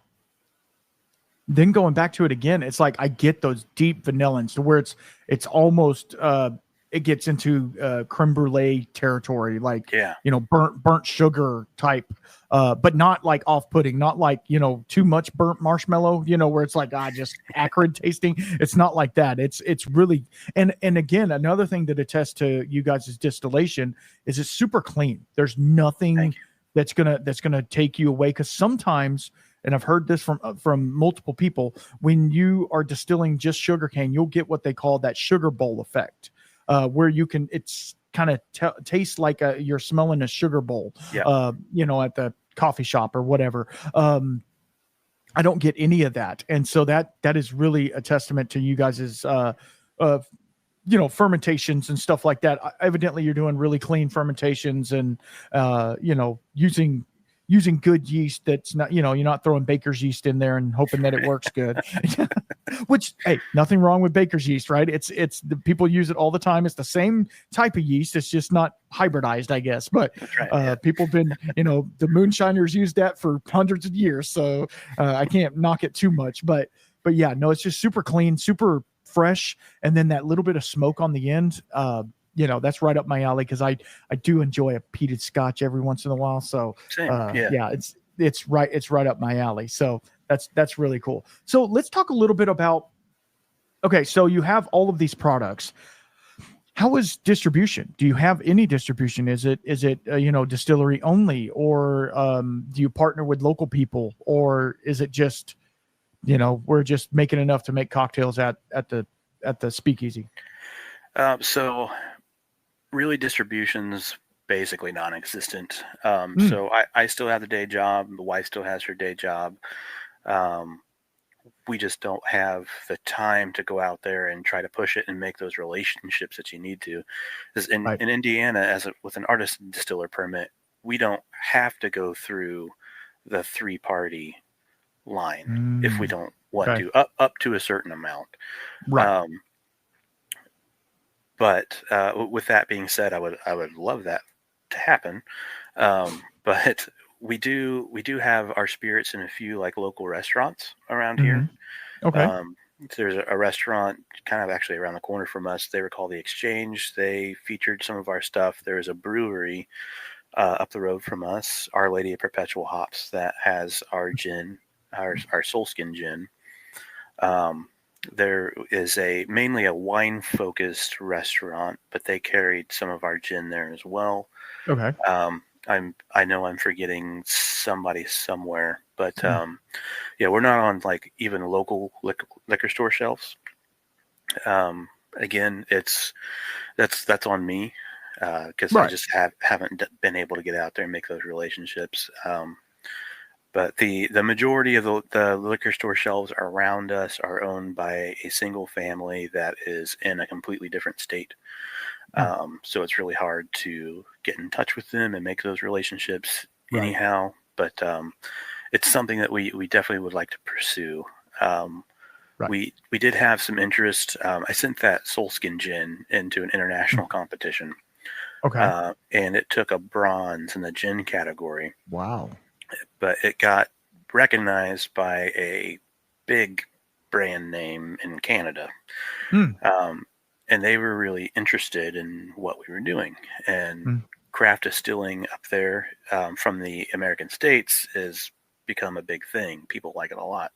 Then going back to it again, it's like I get those deep vanillins to where it's almost it gets into creme brulee territory, like burnt sugar type, but not like off-putting, not like too much burnt marshmallow, where it's like just acrid tasting. It's not like that. It's really and again, another thing that attests to you guys' distillation is it's super clean. There's nothing that's gonna take you away, because sometimes, and I've heard this from multiple people, when you are distilling just sugarcane, you'll get what they call that sugar bowl effect, where it's kind of tastes like you're smelling a sugar bowl, at the coffee shop or whatever. I don't get any of that, and so that is really a testament to you guys's fermentations and stuff like that. Evidently you're doing really clean fermentations, and using good yeast that's not, you're not throwing baker's yeast in there and hoping that it works good. Which, hey, nothing wrong with baker's yeast, right? It's the people use it all the time. It's the same type of yeast. It's just not hybridized, I guess. But people have been, the moonshiners used that for hundreds of years. So I can't knock it too much. But yeah, no, it's just super clean, super fresh. And then that little bit of smoke on the end, that's right up my alley, because I do enjoy a peated scotch every once in a while. So it's right up my alley. So that's really cool. So let's talk a little bit about, okay, so you have all of these products. How is distribution? Do you have any distribution? Is it distillery only, or do you partner with local people, or is it just we're just making enough to make cocktails at the speakeasy? So really, distribution's basically non-existent. So I still have the day job. The wife still has her day job. We just don't have the time to go out there and try to push it and make those relationships that you need to. In Indiana, with an artist distiller permit, we don't have to go through the 3-party line if we don't want to, up to a certain amount. Right. But with that being said, I would love that to happen. But we do have our spirits in a few like local restaurants around here. Okay. There's a restaurant kind of actually around the corner from us. They were called The Exchange. They featured some of our stuff. There's a brewery up the road from us, Our Lady of Perpetual Hops, that has our gin, our Soulskin gin. There is mainly a wine focused restaurant, but they carried some of our gin there as well. Okay. I know I'm forgetting somebody somewhere, but we're not on like even local liquor store shelves. Again, that's on me, because I just haven't been able to get out there and make those relationships. But the majority of the liquor store shelves around us are owned by a single family that is in a completely different state. So it's really hard to get in touch with them and make those relationships Right. anyhow. But it's something that we definitely would like to pursue. Right. We did have some interest. I sent that Soulskin gin into an international competition. Okay. And it took a bronze in the gin category. Wow. But it got recognized by a big brand name in Canada. And they were really interested in what we were doing. And craft distilling up there from the American States has become a big thing. People like it a lot.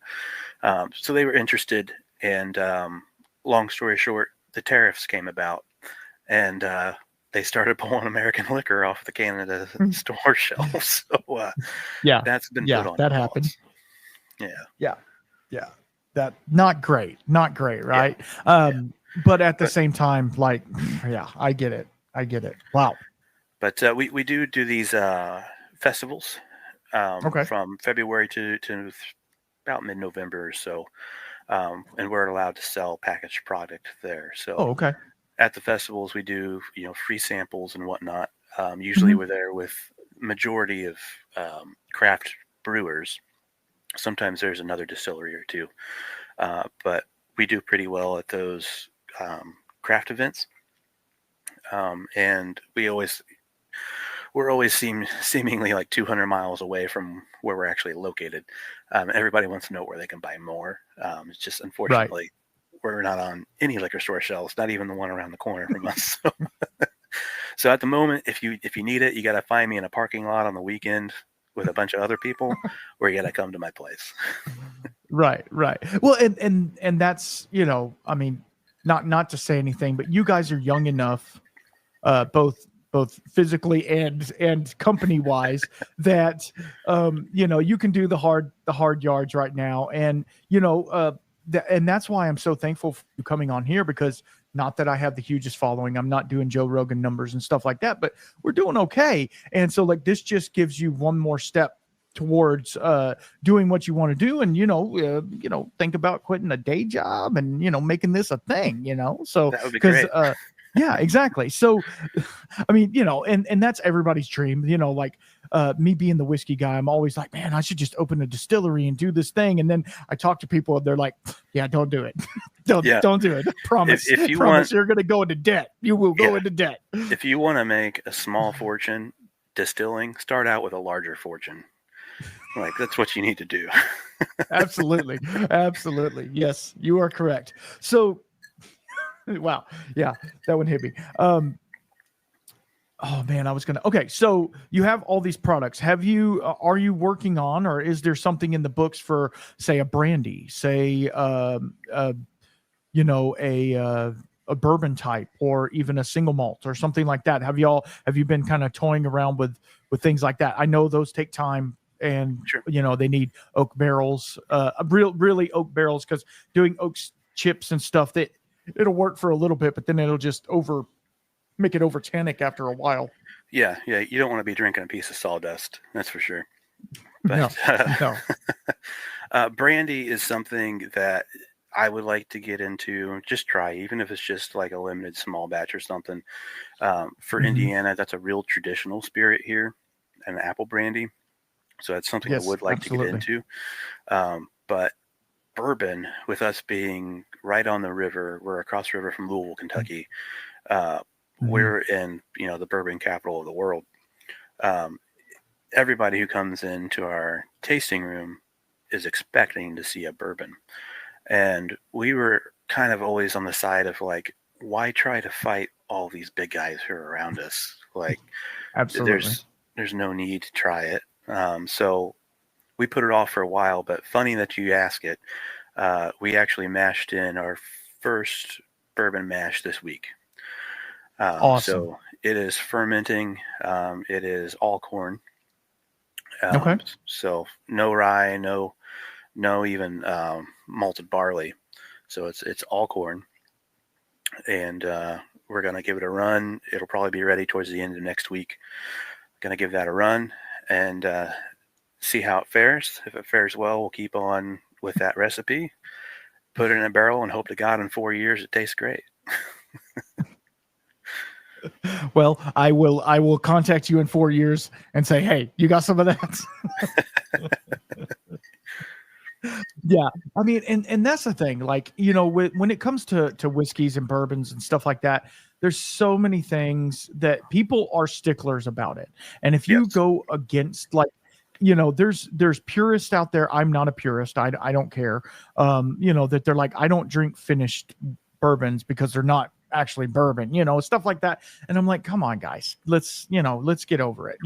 So they were interested. And long story short, the tariffs came about. And they started pulling American liquor off the Canada store shelves. So that's been put on that pause. happened. Yeah. That not great, right? But at the same time, like, I get it. Wow. But we do these festivals from February to about mid-November or so, and we're allowed to sell packaged product there. So at the festivals, we do free samples and whatnot. Usually we're there with majority of craft brewers. Sometimes there's another distillery or two, but we do pretty well at those craft events. And we're always seemingly like 200 miles away from where we're actually located. Everybody wants to know where they can buy more. It's just unfortunately we're not on any liquor store shelves, not even the one around the corner from us. So at the moment, if you need it, you got to find me in a parking lot on the weekend with a bunch of other people, or you got to come to my place. Right. Well, and that's, I mean, not to say anything, but you guys are young enough, both physically and company wise, that you can do the hard yards right now, and and that's why I'm so thankful for you coming on here, because not that I have the hugest following, I'm not doing Joe Rogan numbers and stuff like that, but we're doing okay. And so like this just gives you one more step towards doing what you want to do, and think about quitting a day job and making this a thing, so that would be great. Yeah, exactly. So I mean, and that's everybody's dream, like me being the whiskey guy, I'm always like, man, I should just open a distillery and do this thing. And then I talk to people and they're like, yeah, don't do it. Don't do it. Promise. If you promise you're going to go into debt. You will go into debt. If you want to make a small fortune distilling, start out with a larger fortune. Like, that's what you need to do. Absolutely. Yes, you are correct. So, wow. Yeah, that one hit me. Oh man, okay. So you have all these products. Are you working on, or is there something in the books for, say, a brandy, say, a bourbon type, or even a single malt or something like that? Have you been kind of toying around with things like that? I know those take time, and they need oak barrels, really oak barrels, because doing oak chips and stuff, that it'll work for a little bit, but then it'll just make it over tannic after a while. Yeah. You don't want to be drinking a piece of sawdust, that's for sure. But, no. Brandy is something that I would like to get into, just try, even if it's just like a limited small batch or something. For Indiana, that's a real traditional spirit here, an apple brandy. So that's something I would like to get into. But bourbon, with us being right on the river, we're across the river from Louisville, Kentucky. We're in, the bourbon capital of the world. Everybody who comes into our tasting room is expecting to see a bourbon. And we were kind of always on the side of like, why try to fight all these big guys who are around us? Like, absolutely, there's no need to try it. So we put it off for a while, but funny that you ask it. We actually mashed in our first bourbon mash this week. Awesome. So it is fermenting. It is all corn. So no rye, no even malted barley. So it's all corn. And we're going to give it a run. It'll probably be ready towards the end of next week. Going to give that a run and see how it fares. If it fares well, we'll keep on with that recipe, put it in a barrel, and hope to God in 4 years it tastes great. Well, I will contact you in 4 years and say, hey, you got some of that? Yeah, I mean, and that's the thing. Like, when it comes to whiskeys and bourbons and stuff like that, there's so many things that people are sticklers about it. And if you Yes. go against, like, there's purists out there. I'm not a purist. I don't care. That they're like, I don't drink finished bourbons because they're not actually bourbon, stuff like that. And I'm like, come on, guys, let's get over it.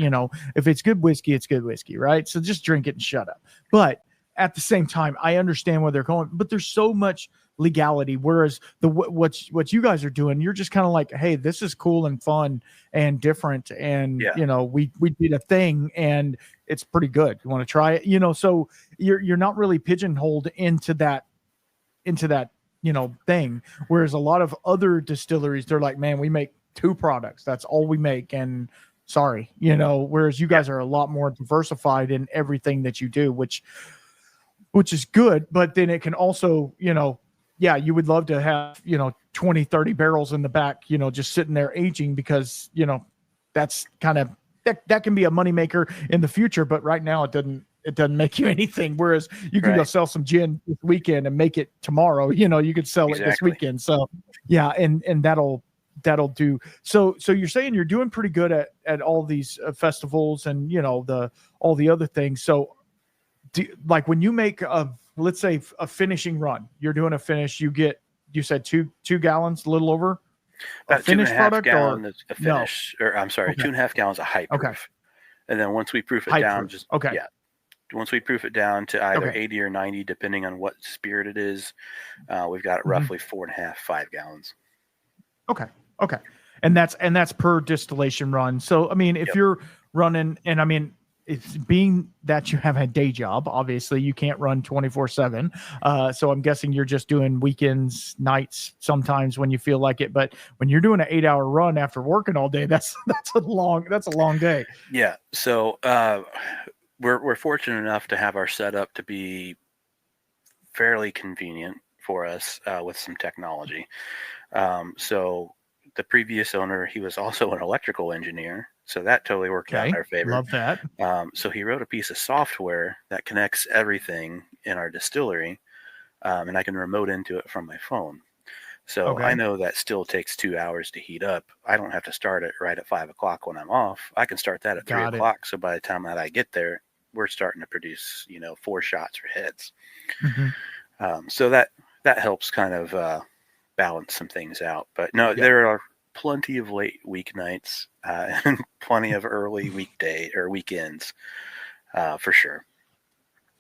If it's good whiskey, it's good whiskey, right? So just drink it and shut up. But at the same time, I understand where they're going, but there's so much legality. Whereas what you guys are doing, you're just kind of like, hey, this is cool and fun and different, and Yeah. we did a thing, and it's pretty good. You want to try it, So you're not really pigeonholed into that thing. Whereas a lot of other distilleries, they're like, man, we make 2 products. That's all we make, and sorry, Whereas you guys are a lot more diversified in everything that you do, which is good, but then it can also, you would love to have, 20, 30 barrels in the back, just sitting there aging, because, that's kind of, that can be a moneymaker in the future, but right now it doesn't make you anything. Whereas you can go sell some gin this weekend and make it tomorrow, you could sell it this weekend. So yeah. And that'll do. So you're saying you're doing pretty good at all these festivals and, all the other things. So, like when you make let's say a finishing run, you're doing a finish, you said two gallons, a little over, About a finished 2.5 product, gallons or is a finish, or I'm sorry, Okay. 2.5 gallons of high proof. Okay. And then once we proof it High down, proof. Okay. once we proof it down to either Okay. 80 or 90, depending on what spirit it is, we've got roughly 4.5, 5 gallons. Okay. And that's per distillation run. So I mean, if you're running, and I mean, it's being that you have a day job, obviously you can't run 24/7. So I'm guessing you're just doing weekends, nights, sometimes when you feel like it. But when you're doing an 8-hour run after working all day, that's a long day. Yeah. So we're fortunate enough to have our setup to be fairly convenient for us with some technology. So the previous owner, he was also an electrical engineer, so that totally worked out in our favor. Love that. So he wrote a piece of software that connects everything in our distillery, and I can remote into it from my phone. So I know that still takes 2 hours to heat up. I don't have to start it right at 5 o'clock when I'm off. I can start that at 3 o'clock. So by the time that I get there, we're starting to produce, 4 shots or heads. So that helps kind of balance some things out. But no, there are plenty of late weeknights and plenty of early weekday or weekends for sure.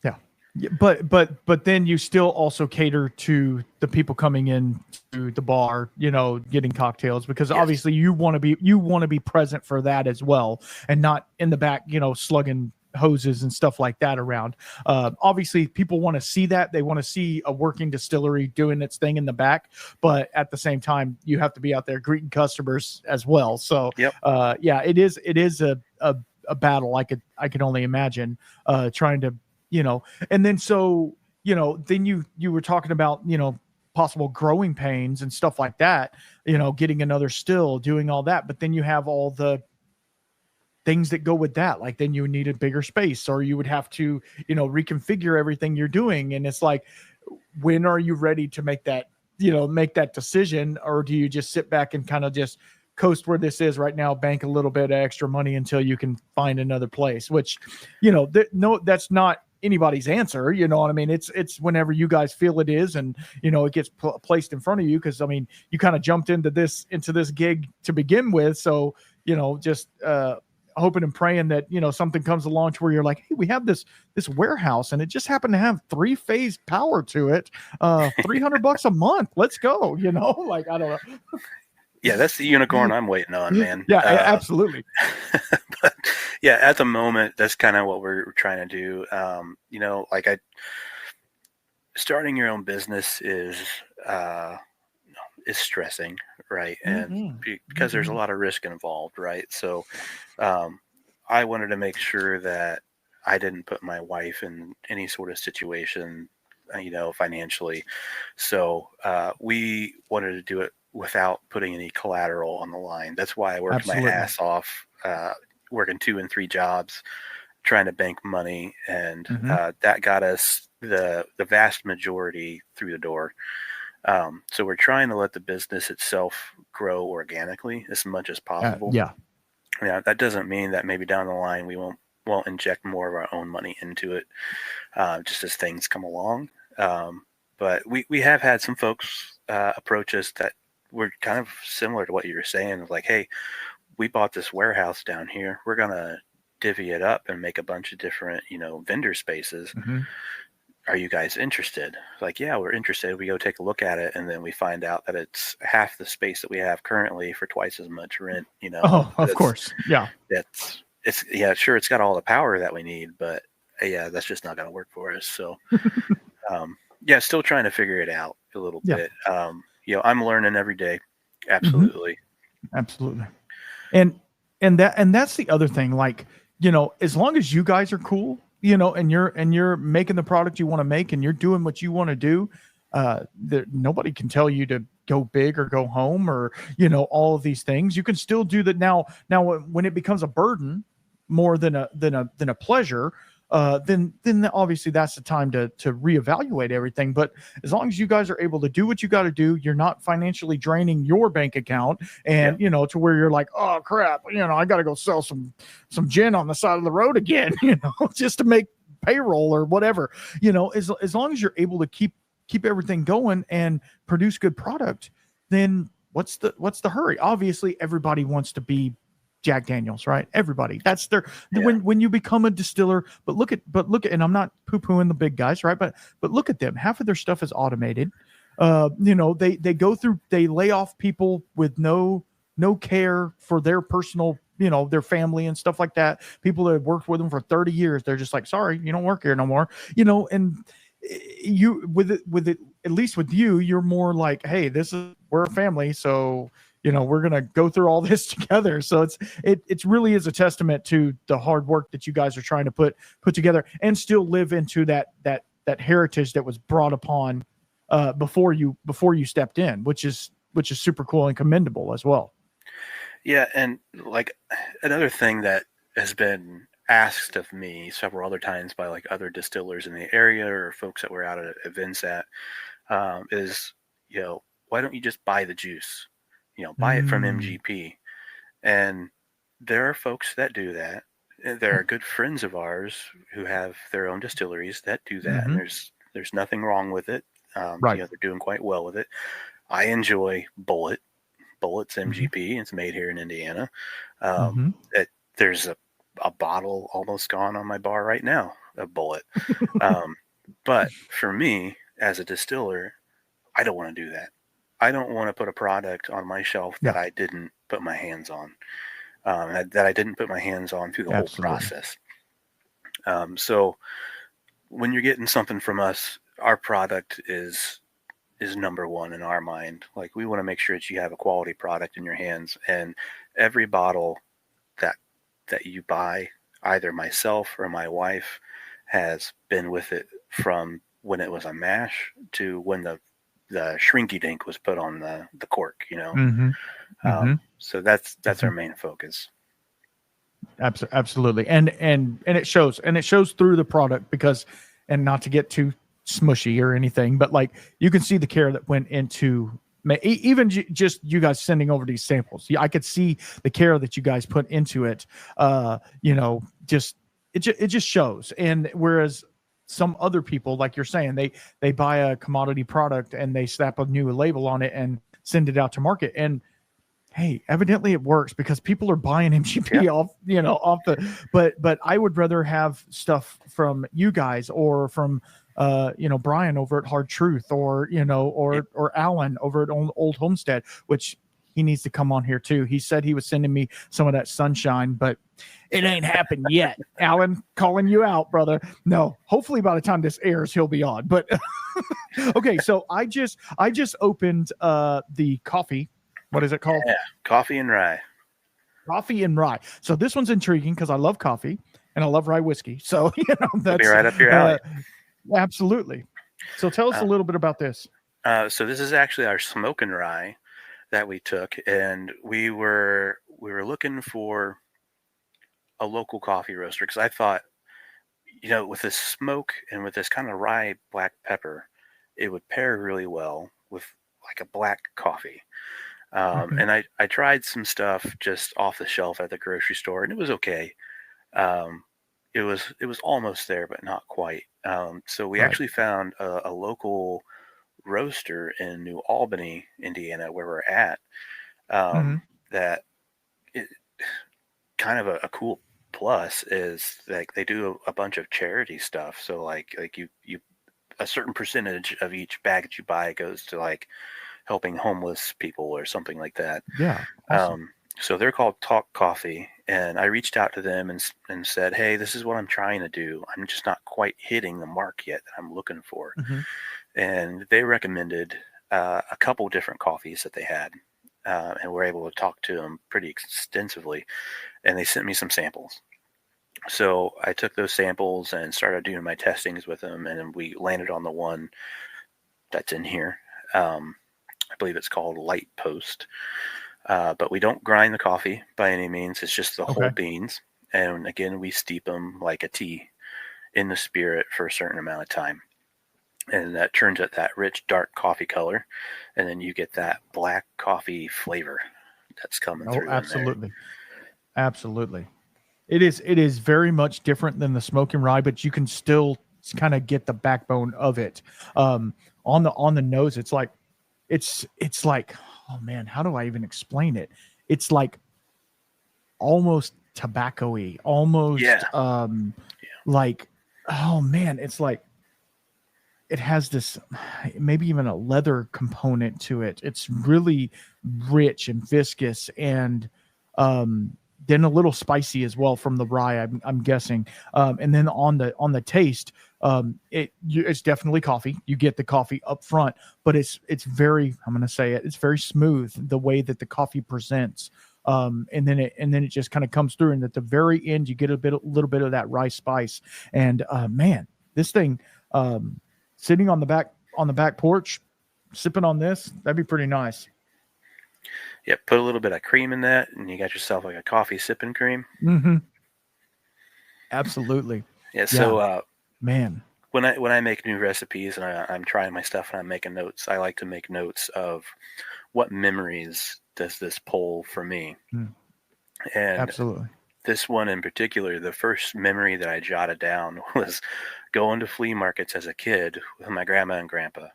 Yeah, but then you still also cater to the people coming in to the bar, getting cocktails, because obviously you want to be present for that as well, and not in the back, slugging hoses and stuff like that around. Obviously people want to see that. They want to see a working distillery doing its thing in the back, but at the same time you have to be out there greeting customers as well. So it is a battle. I could only imagine trying to, and then then you were talking about, possible growing pains and stuff like that, getting another still, doing all that, but then you have all the things that go with that. Like then you would need a bigger space, or you would have to, reconfigure everything you're doing. And it's like, when are you ready to make that decision? Or do you just sit back and kind of just coast where this is right now, bank a little bit of extra money until you can find another place, which, no, that's not anybody's answer. You know what I mean? It's whenever you guys feel it is, and, it gets placed in front of you. Cause I mean, you kind of jumped into this gig to begin with. So, just, hoping and praying that, something comes along to where you're like, hey, we have this warehouse and it just happened to have 3-phase power to it. $300 a month. Let's go. Like, I don't know. Yeah, that's the unicorn I'm waiting on, man. Yeah, absolutely. But yeah, at the moment, that's kind of what we're trying to do. Starting your own business is stressing, right? And because there's a lot of risk involved, right? So I wanted to make sure that I didn't put my wife in any sort of situation, financially. So we wanted to do it without putting any collateral on the line. That's why I worked my ass off, working 2 and 3 jobs, trying to bank money, and that got us the vast majority through the door. So we're trying to let the business itself grow organically as much as possible. Yeah, that doesn't mean that maybe down the line we won't inject more of our own money into it, just as things come along. But we have had some folks approach us that were kind of similar to what you were saying. Like, hey, we bought this warehouse down here. We're gonna divvy it up and make a bunch of different, vendor spaces. Are you guys interested? Like, yeah, we're interested. We go take a look at it, and then we find out that it's half the space that we have currently for twice as much rent. Oh, of course, yeah. Sure, it's got all the power that we need, but that's just not going to work for us. So, still trying to figure it out a little bit. I'm learning every day. Absolutely, absolutely. And that's the other thing. Like, as long as you guys are cool, and you're making the product you want to make, and you're doing what you want to do, nobody can tell you to go big or go home, or all of these things. You can still do that. Now when it becomes a burden more than a pleasure, then obviously that's the time to reevaluate everything. But as long as you guys are able to do what you got to do, you're not financially draining your bank account, and to where you're like, oh crap, I got to go sell some gin on the side of the road again, just to make payroll or whatever. As long as you're able to keep everything going and produce good product, then what's the hurry? Obviously, everybody wants to be Jack Daniels, right? Everybody. That's when you become a distiller. But look at, and I'm not poo-pooing the big guys, right? But look at them. Half of their stuff is automated. They go through, they lay off people with no care for their personal, their family and stuff like that. People that have worked with them for 30 years, they're just like, sorry, you don't work here no more. And you with it, at least with you, you're more like, hey, we're a family, so we're going to go through all this together. So it's really is a testament to the hard work that you guys are trying to put together, and still live into that heritage that was brought upon before you stepped in, which is super cool and commendable as well. Yeah. And like another thing that has been asked of me several other times by like other distillers in the area or folks that we're out at events at, is, why don't you just buy the juice? Buy it from MGP. And there are folks that do that. There are good friends of ours who have their own distilleries that do that. And there's nothing wrong with it. Right. They're doing quite well with it. I enjoy Bullet's MGP. It's made here in Indiana. There's a bottle almost gone on my bar right now, a Bullet. But for me as a distiller, I don't want to do that. I don't want to put a product on my shelf that I didn't put my hands on, that I didn't put my hands on through the whole process. So when you're getting something from us, our product is number one in our mind. Like, we want to make sure that you have a quality product in your hands, and every bottle that you buy, either myself or my wife has been with it from when it was a mash to when the shrinky dink was put on the cork, so that's our main focus. Absolutely. And it shows through the product, because, and not to get too smushy or anything, but like, you can see the care that went into even just you guys sending over these samples. I could see the care that you guys put into it. It just shows. And whereas some other people, like you're saying, they buy a commodity product and they slap a new label on it and send it out to market. And hey, evidently it works, because people are buying MGP off the, but I would rather have stuff from you guys, or from Brian over at Hard Truth, or Alan over at Old Homestead, which he needs to come on here too. He said he was sending me some of that sunshine, but it ain't happened yet. Alan, calling you out, brother. No, hopefully by the time this airs, he'll be on. But okay, so I just opened the coffee. What is it called? Yeah, coffee and rye. Coffee and rye. So this one's intriguing, because I love coffee and I love rye whiskey. So that's be right up your alley. Absolutely. So tell us a little bit about this. So this is actually our smoking rye. that we took, and we were looking for a local coffee roaster because I thought, with this smoke and with this kind of rye black pepper, it would pair really well with like a black coffee. Mhm. And I tried some stuff just off the shelf at the grocery store, and it was okay. Um, it was almost there, but not quite. So we Right. actually found a local roaster in New Albany, Indiana, where we're at. Mhm. That it, kind of a cool plus is like they do a bunch of charity stuff. So like you a certain percentage of each bag that you buy goes to like helping homeless people or something like that. Yeah. Awesome. Um, so they're called Talk Coffee, and I reached out to them and said, "Hey, this is what I'm trying to do. I'm just not quite hitting the mark yet that I'm looking for." Mhm. And they recommended a couple different coffees that they had, and we're able to talk to them pretty extensively. And they sent me some samples. So I took those samples and started doing my testings with them, and then we landed on the one that's in here. I believe it's called Light Post. But we don't grind the coffee by any means. It's just the whole Okay. beans. And again, we steep them like a tea in the spirit for a certain amount of time. And that turns out that rich, dark coffee color. And then you get that black coffee flavor that's coming Oh, through in there. absolutely. Absolutely. It is very much different than the smoking rye, but you can still kind of get the backbone of it. On the nose, it's like, oh man, how do I even explain it? It's like almost tobacco-y, almost Yeah. like, oh man, it's like it has this maybe even a leather component to it. It's really rich and viscous, and um, then a little spicy as well from the rye. I'm guessing. And then on the taste, it's definitely coffee. You get the coffee up front, but it's very, I'm going to say it. It's very smooth the way that the coffee presents. And then it just kind of comes through, and at the very end, you get a little bit of that rye spice. And man, this thing. Sitting on the back porch, sipping on this, that'd be pretty nice. Yeah. Put a little bit of cream in that, and you got yourself like a coffee sipping cream. Mm-hmm. Absolutely. Yeah. Yeah, So man. when I make new recipes and I'm trying my stuff and I'm making notes, I like to make notes of what memories does this pull for me. Mm, And absolutely. this one in particular, the first memory that I jotted down was going to flea markets as a kid with my grandma and grandpa.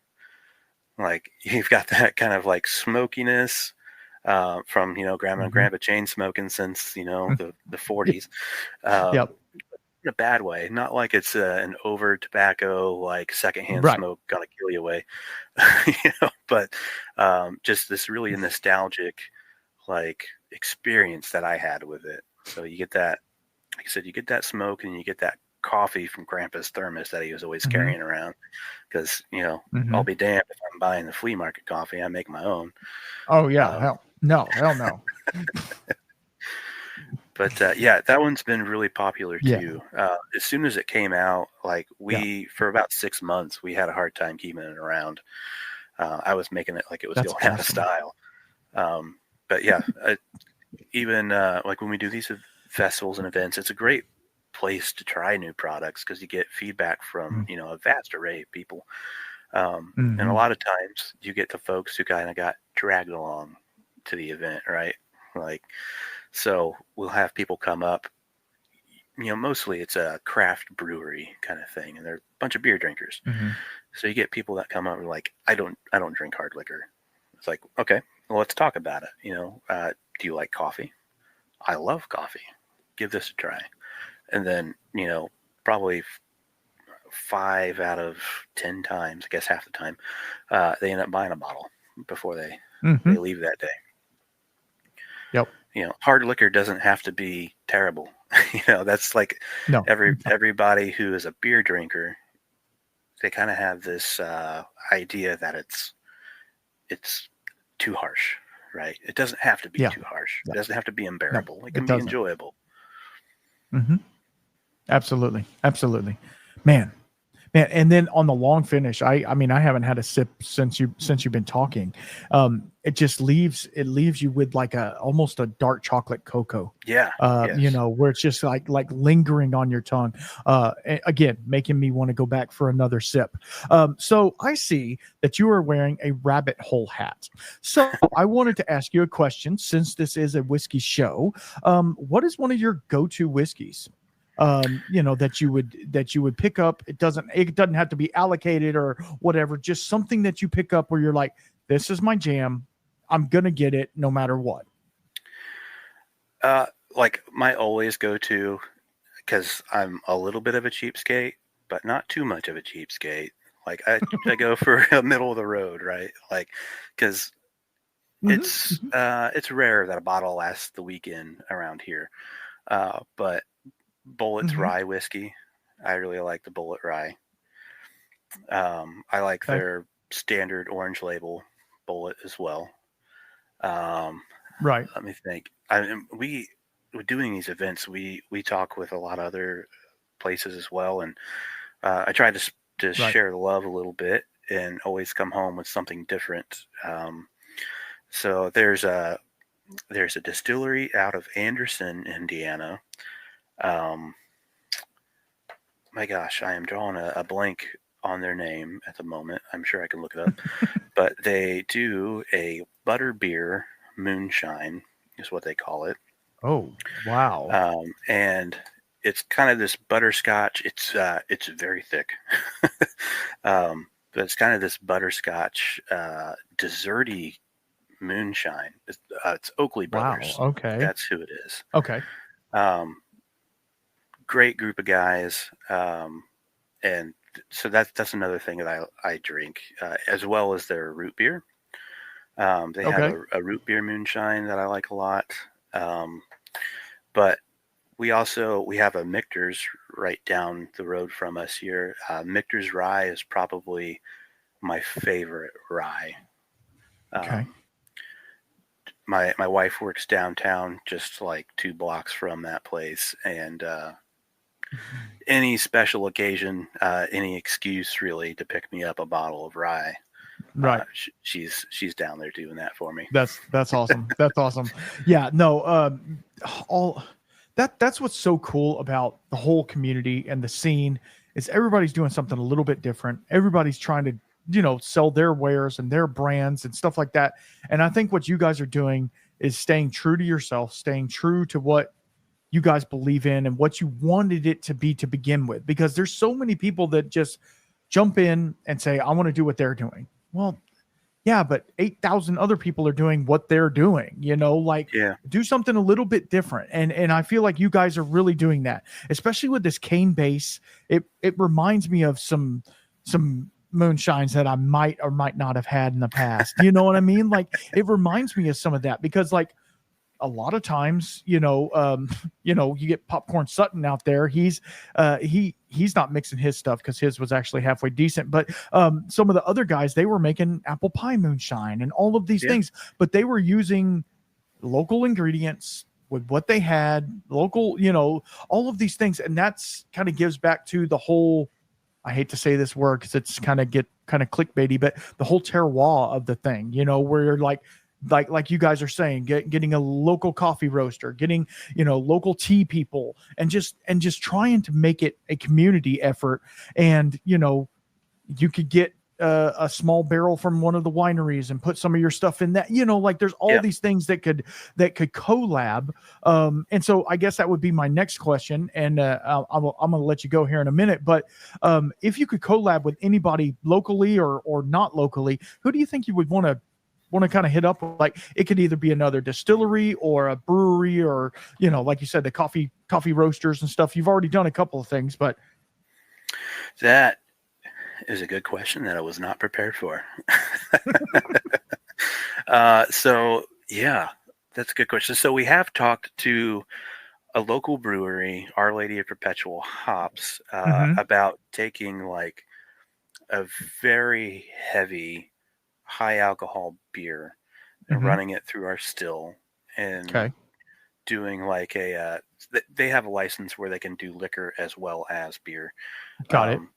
Like you've got that kind of like smokiness from grandma and Mm-hmm. grandpa chain smoking since the 40s. Yep. In a bad way, not like it's an over tobacco like secondhand Right. smoke gonna kill you away, but just this really nostalgic like experience that I had with it. So you get that, like I said, you get that smoke and you get that coffee from Grandpa's thermos that he was always Mm-hmm. carrying around. Because Mm-hmm. I'll be damned if I'm buying the flea market coffee. I make my own. Oh yeah. Um, Hell no. but yeah, that one's been really popular Yeah. too. As soon as it came out, like Yeah. we for about 6 months, we had a hard time keeping it around. I was making it like it was That's going out of awesome. style. But yeah, even like when we do these festivals and events, it's a great place to try new products because you get feedback from a vast array of people, and a Mm-hmm. lot of times you get the folks who kind of got dragged along to the event, right? Like, so we'll have people come up. Mostly it's a craft brewery kind of thing, and they're a bunch of beer drinkers. Mm-hmm. So you get people that come up and are like, I don't drink hard liquor. It's like, okay, well, let's talk about it. Do you like coffee? I love coffee. Give this a try. And then, probably 5 out of 10 times, I guess half the time, they end up buying a bottle before they Mm-hmm. they leave that day. Yep. Hard liquor doesn't have to be terrible. That's like No. No. everybody who is a beer drinker, they kind of have this idea that it's too harsh, right? It doesn't have to be Yeah. too harsh. It Yeah. doesn't have to be No. unbearable. It It can be doesn't. enjoyable. Mm-hmm. Absolutely. Absolutely. Man. Man, and then on the long finish, I mean, I haven't had a sip since you've been talking. It just leaves you with like a almost a dark chocolate cocoa. Yeah. Yes. Where it's just like lingering on your tongue. Again, making me want to go back for another sip. So I see that you are wearing a rabbit hole hat. So I wanted to ask you a question since this is a whiskey show. What is one of your go-to whiskeys? That you would pick up. It doesn't have to be allocated or whatever, just something that you pick up where you're like, this is my jam, I'm gonna get it no matter what. Like my always go to, because I'm a little bit of a cheapskate, but not too much of a cheapskate. Like I go for a middle of the road, right? Like, because it's rare that a bottle lasts the weekend around here. But Bulleit's Mm-hmm. rye whiskey, I really like the Bullet rye. I like Okay. their standard orange label Bullet as well. Um, Right. Let me think. We doing these events. We talk with a lot of other places as well, and I try to Right. share the love a little bit and always come home with something different. So there's a distillery out of Anderson, Indiana. Um, my gosh, I am drawing a blank on their name at the moment. I'm sure I can look it up, but they do a butter beer moonshine, is what they call it. Oh, wow. And it's kind of this butterscotch. It's very thick, but it's kind of this butterscotch desserty moonshine. It's Oakley Wow. Brothers. Okay. That's who it is. Okay. Um, Great group of guys, and so that's another thing that I drink, as well as their root beer. They have Okay. a root beer moonshine that I like a lot. Um, but we have a Michter's right down the road from us here. Michter's rye is probably my favorite rye. Okay. Um, my wife works downtown, just like 2 blocks from that place, and any special occasion, any excuse really to pick me up a bottle of rye, Right. she's down there doing that for me. That's awesome. That's awesome. Yeah, no, all that's what's so cool about the whole community and the scene is everybody's doing something a little bit different. Everybody's trying to, sell their wares and their brands and stuff like that. And I think what you guys are doing is staying true to yourself, staying true to what you guys believe in and what you wanted it to be to begin with, because there's so many people that just jump in and say, I want to do what they're doing. Well, yeah, but 8,000 other people are doing what they're doing, like Yeah, do something a little bit different. And I feel like you guys are really doing that, especially with this cane base. It reminds me of some moonshines that I might or might not have had in the past. You know what I mean? Like it reminds me of some of that because like a lot of times, you get Popcorn Sutton out there. He's not mixing his stuff because his was actually halfway decent. But some of the other guys, they were making apple pie moonshine and all of these yeah, things, but they were using local ingredients with what they had, local, all of these things, and that's kind of gives back to the whole. I hate to say this word because it's kind of clickbaity, but the whole terroir of the thing, where you're like you guys are saying, getting a local coffee roaster, getting local tea people, and just trying to make it a community effort. And you could get a small barrel from one of the wineries and put some of your stuff in that. Like there's all yeah. these things that could collab. And so I guess that would be my next question. And I'm going to let you go here in a minute. But if you could collab with anybody locally or not locally, who do you think you would want to kind of hit up with? Like it could either be another distillery or a brewery or like you said, the coffee roasters and stuff. You've already done a couple of things, but That is a good question that I was not prepared for. So yeah, that's a good question. So we have talked to a local brewery, Our Lady of Perpetual Hops, Mhm. about taking like a very heavy, high alcohol beer and Mhm. running it through our still and Okay. doing like they have a license where they can do liquor as well as beer. Got it. Um,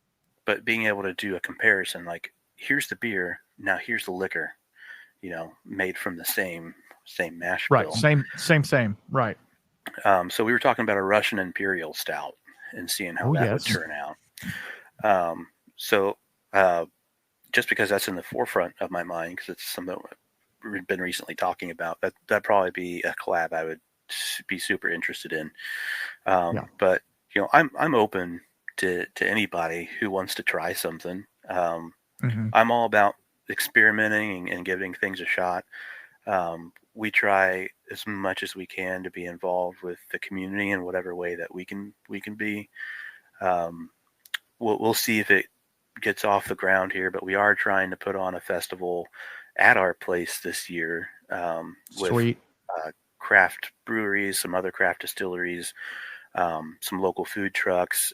but being able to do a comparison, like here's the beer, now here's the liquor, made from the same mash Right. bill. Same. Right. So we were talking about a Russian Imperial Stout and seeing how that would turn out. So just because that's in the forefront of my mind, because it's something we've been recently talking about, that'd probably be a collab I would be super interested in. But I'm open to anybody who wants to try something. I'm all about experimenting and giving things a shot. We try as much as we can to be involved with the community in whatever way that we can be. We'll see if it gets off the ground here, but we are trying to put on a festival at our place this year, with craft breweries, some other craft distilleries, some local food trucks.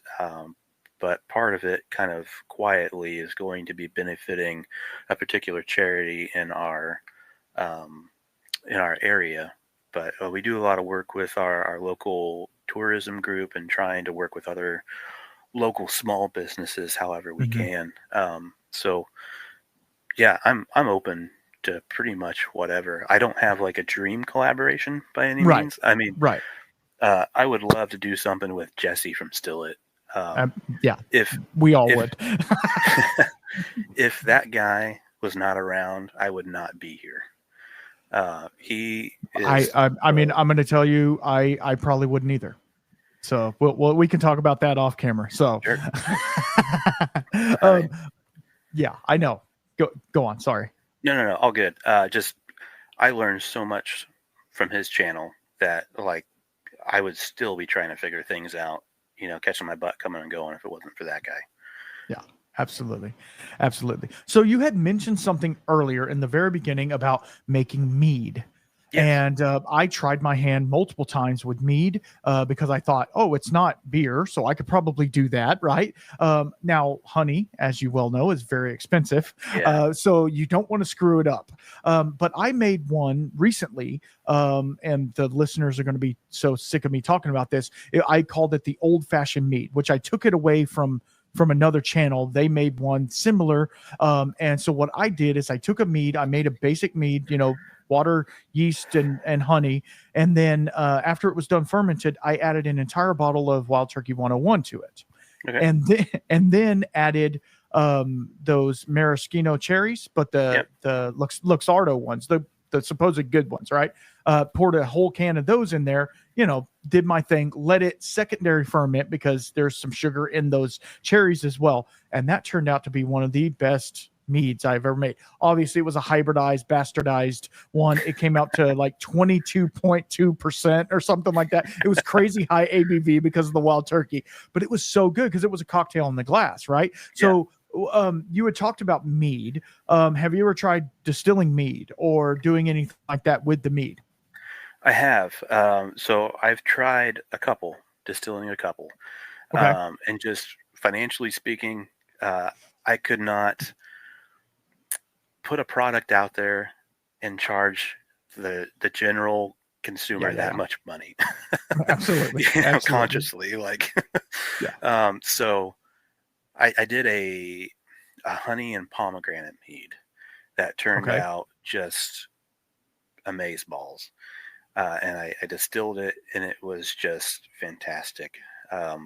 But part of it kind of quietly is going to be benefiting a particular charity in our area. But we do a lot of work with our local tourism group and trying to work with other local small businesses however we can. So yeah, I'm open to pretty much whatever. I don't have like a dream collaboration by any means. I mean, I would love to do something with Jesse from Still It. If we all would. If that guy was not around, I would not be here. He is, I mean, I'm going to tell you, I probably wouldn't either. So we can talk about that off camera. So, sure. Yeah, I know. Go on. Sorry. No, all good. Just I learned so much from his channel that like I would still be trying to figure things out, catching my butt coming and going if it wasn't for that guy. Yeah, absolutely. So you had mentioned something earlier in the very beginning about making mead. Yes. And I tried my hand multiple times with mead because I thought, it's not beer, so I could probably do that, right? Now, honey, as you well know, is very expensive, so you don't want to screw it up. But I made one recently, and the listeners are going to be so sick of me talking about this. I called it the old-fashioned mead, which I took it away from another channel. They made one similar. And so what I did is I took a mead, I made a basic mead, water, yeast, and honey. And then after it was done fermented, I added an entire bottle of Wild Turkey 101 to it. Okay. And then added those maraschino cherries, but the Luxardo ones, the supposed good ones, right? Poured a whole can of those in there, did my thing, let it secondary ferment because there's some sugar in those cherries as well. And that turned out to be one of the best meads I've ever made. Obviously, it was a hybridized, bastardized one. It came out to like 22.2% or something like that. It was crazy high ABV because of the Wild Turkey, but it was so good because it was a cocktail in the glass, right? So you had talked about mead. Have you ever tried distilling mead or doing anything like that with the mead? I have. So I've tried distilling a couple. Okay. And just financially speaking, I could not put a product out there and charge the general consumer that much money. Absolutely. Consciously, like. So I did a honey and pomegranate mead that turned out just amazeballs. And I distilled it, and it was just fantastic. I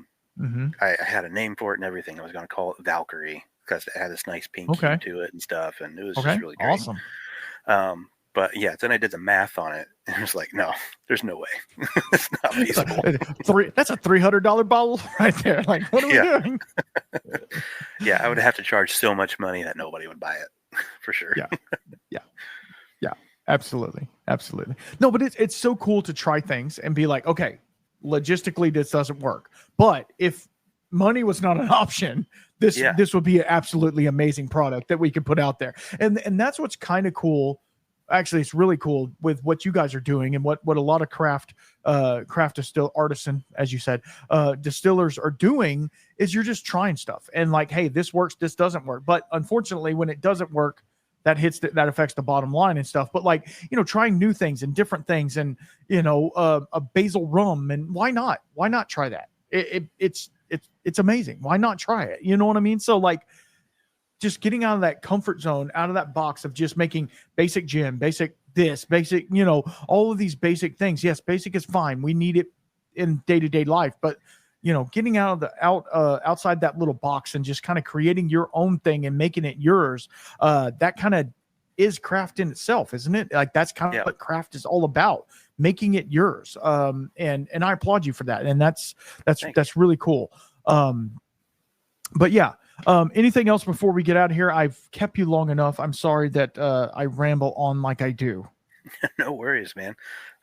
had a name for it and everything. I was going to call it Valkyrie because it had this nice pink hue to it and stuff, and it was just really great. Awesome. But yeah, then I did the math on it, and it was like, no, there's no way. It's not feasible. That's a $300 bottle right there. Like, what are we doing? Yeah, I would have to charge so much money that nobody would buy it for sure. Yeah. Absolutely. No, but it's so cool to try things and be like, okay, logistically this doesn't work, but if money was not an option, this would be an absolutely amazing product that we could put out there. And that's what's kind of cool. Actually, it's really cool with what you guys are doing and what a lot of craft distill artisan, as you said, distillers are doing is you're just trying stuff and like, hey, this works, this doesn't work. But unfortunately, when it doesn't work, that that affects the bottom line and stuff. But like, trying new things and different things and, a basil rum, and why not try that? It's it's amazing. Why not try it? You know what I mean? So like, just getting out of that comfort zone, out of that box of just making basic gin, basic this, basic, all of these basic things. Yes, basic is fine. We need it in day-to-day life, but getting outside that little box and just kind of creating your own thing and making it yours, that kind of is craft in itself, isn't it? Like that's kind of what craft is all about, making it yours. And I applaud you for that. And that's really cool. But yeah, anything else before we get out of here? I've kept you long enough. I'm sorry that I ramble on like I do. No worries, man.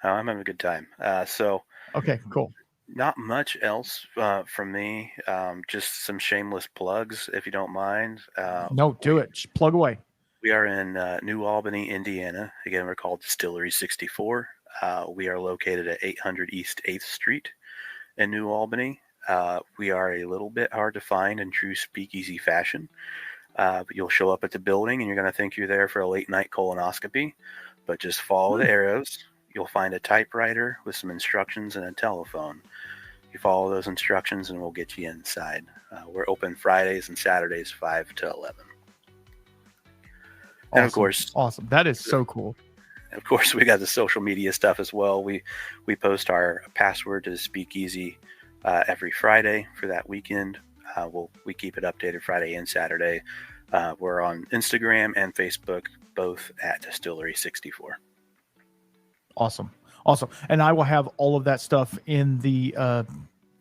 I'm having a good time. Okay, cool. Not much else from me. Just some shameless plugs, if you don't mind. No, do it. Just plug away. We are in New Albany, Indiana. Again, we're called Distillery 64. We are located at 800 East 8th Street in New Albany. We are a little bit hard to find in true speakeasy fashion. But you'll show up at the building and you're going to think you're there for a late night colonoscopy. But just follow the arrows. You'll find a typewriter with some instructions and a telephone. You follow those instructions and we'll get you inside. We're open Fridays and Saturdays 5 to 11. Awesome. And of course, awesome. That is so cool. Of course, we got the social media stuff as well. We post our password to the speakeasy every Friday for that weekend. We keep it updated Friday and Saturday. We're on Instagram and Facebook, both at Distillery 64. Awesome. And I will have all of that stuff in the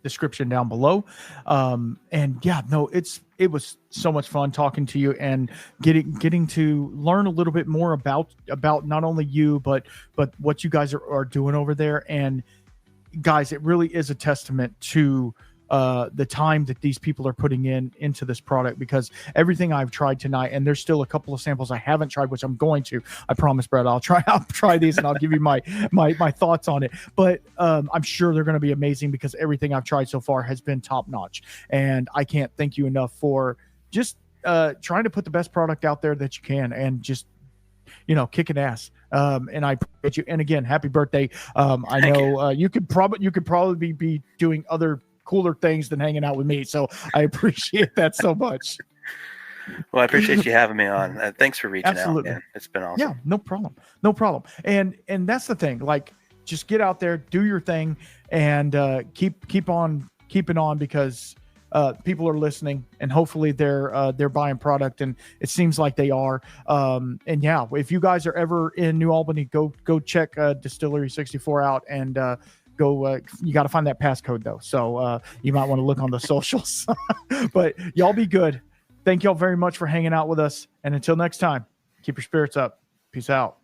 description down below. And yeah, no, it was so much fun talking to you and getting to learn a little bit more about not only you, but what you guys are doing over there. And guys, it really is a testament to the time that these people are putting into this product, because everything I've tried tonight, and there's still a couple of samples I haven't tried, which I'm going to, I promise, Brett, I'll try these and I'll give you my thoughts on it. But I'm sure they're going to be amazing, because everything I've tried so far has been top notch. And I can't thank you enough for just trying to put the best product out there that you can, and just, kicking ass. And I appreciate you. And again, happy birthday. I know you could probably be doing other cooler things than hanging out with me, so I appreciate that so much. Well, I appreciate you having me on. Thanks for reaching out, man. It's been awesome. Yeah, no problem. And that's the thing, like, just get out there, do your thing, and keep on keeping on, because people are listening, and hopefully they're buying product, and it seems like they are. And yeah, if you guys are ever in New Albany, go check Distillery 64 out, and you got to find that passcode though. So you might want to look on the socials, but y'all be good. Thank y'all very much for hanging out with us. And until next time, keep your spirits up. Peace out.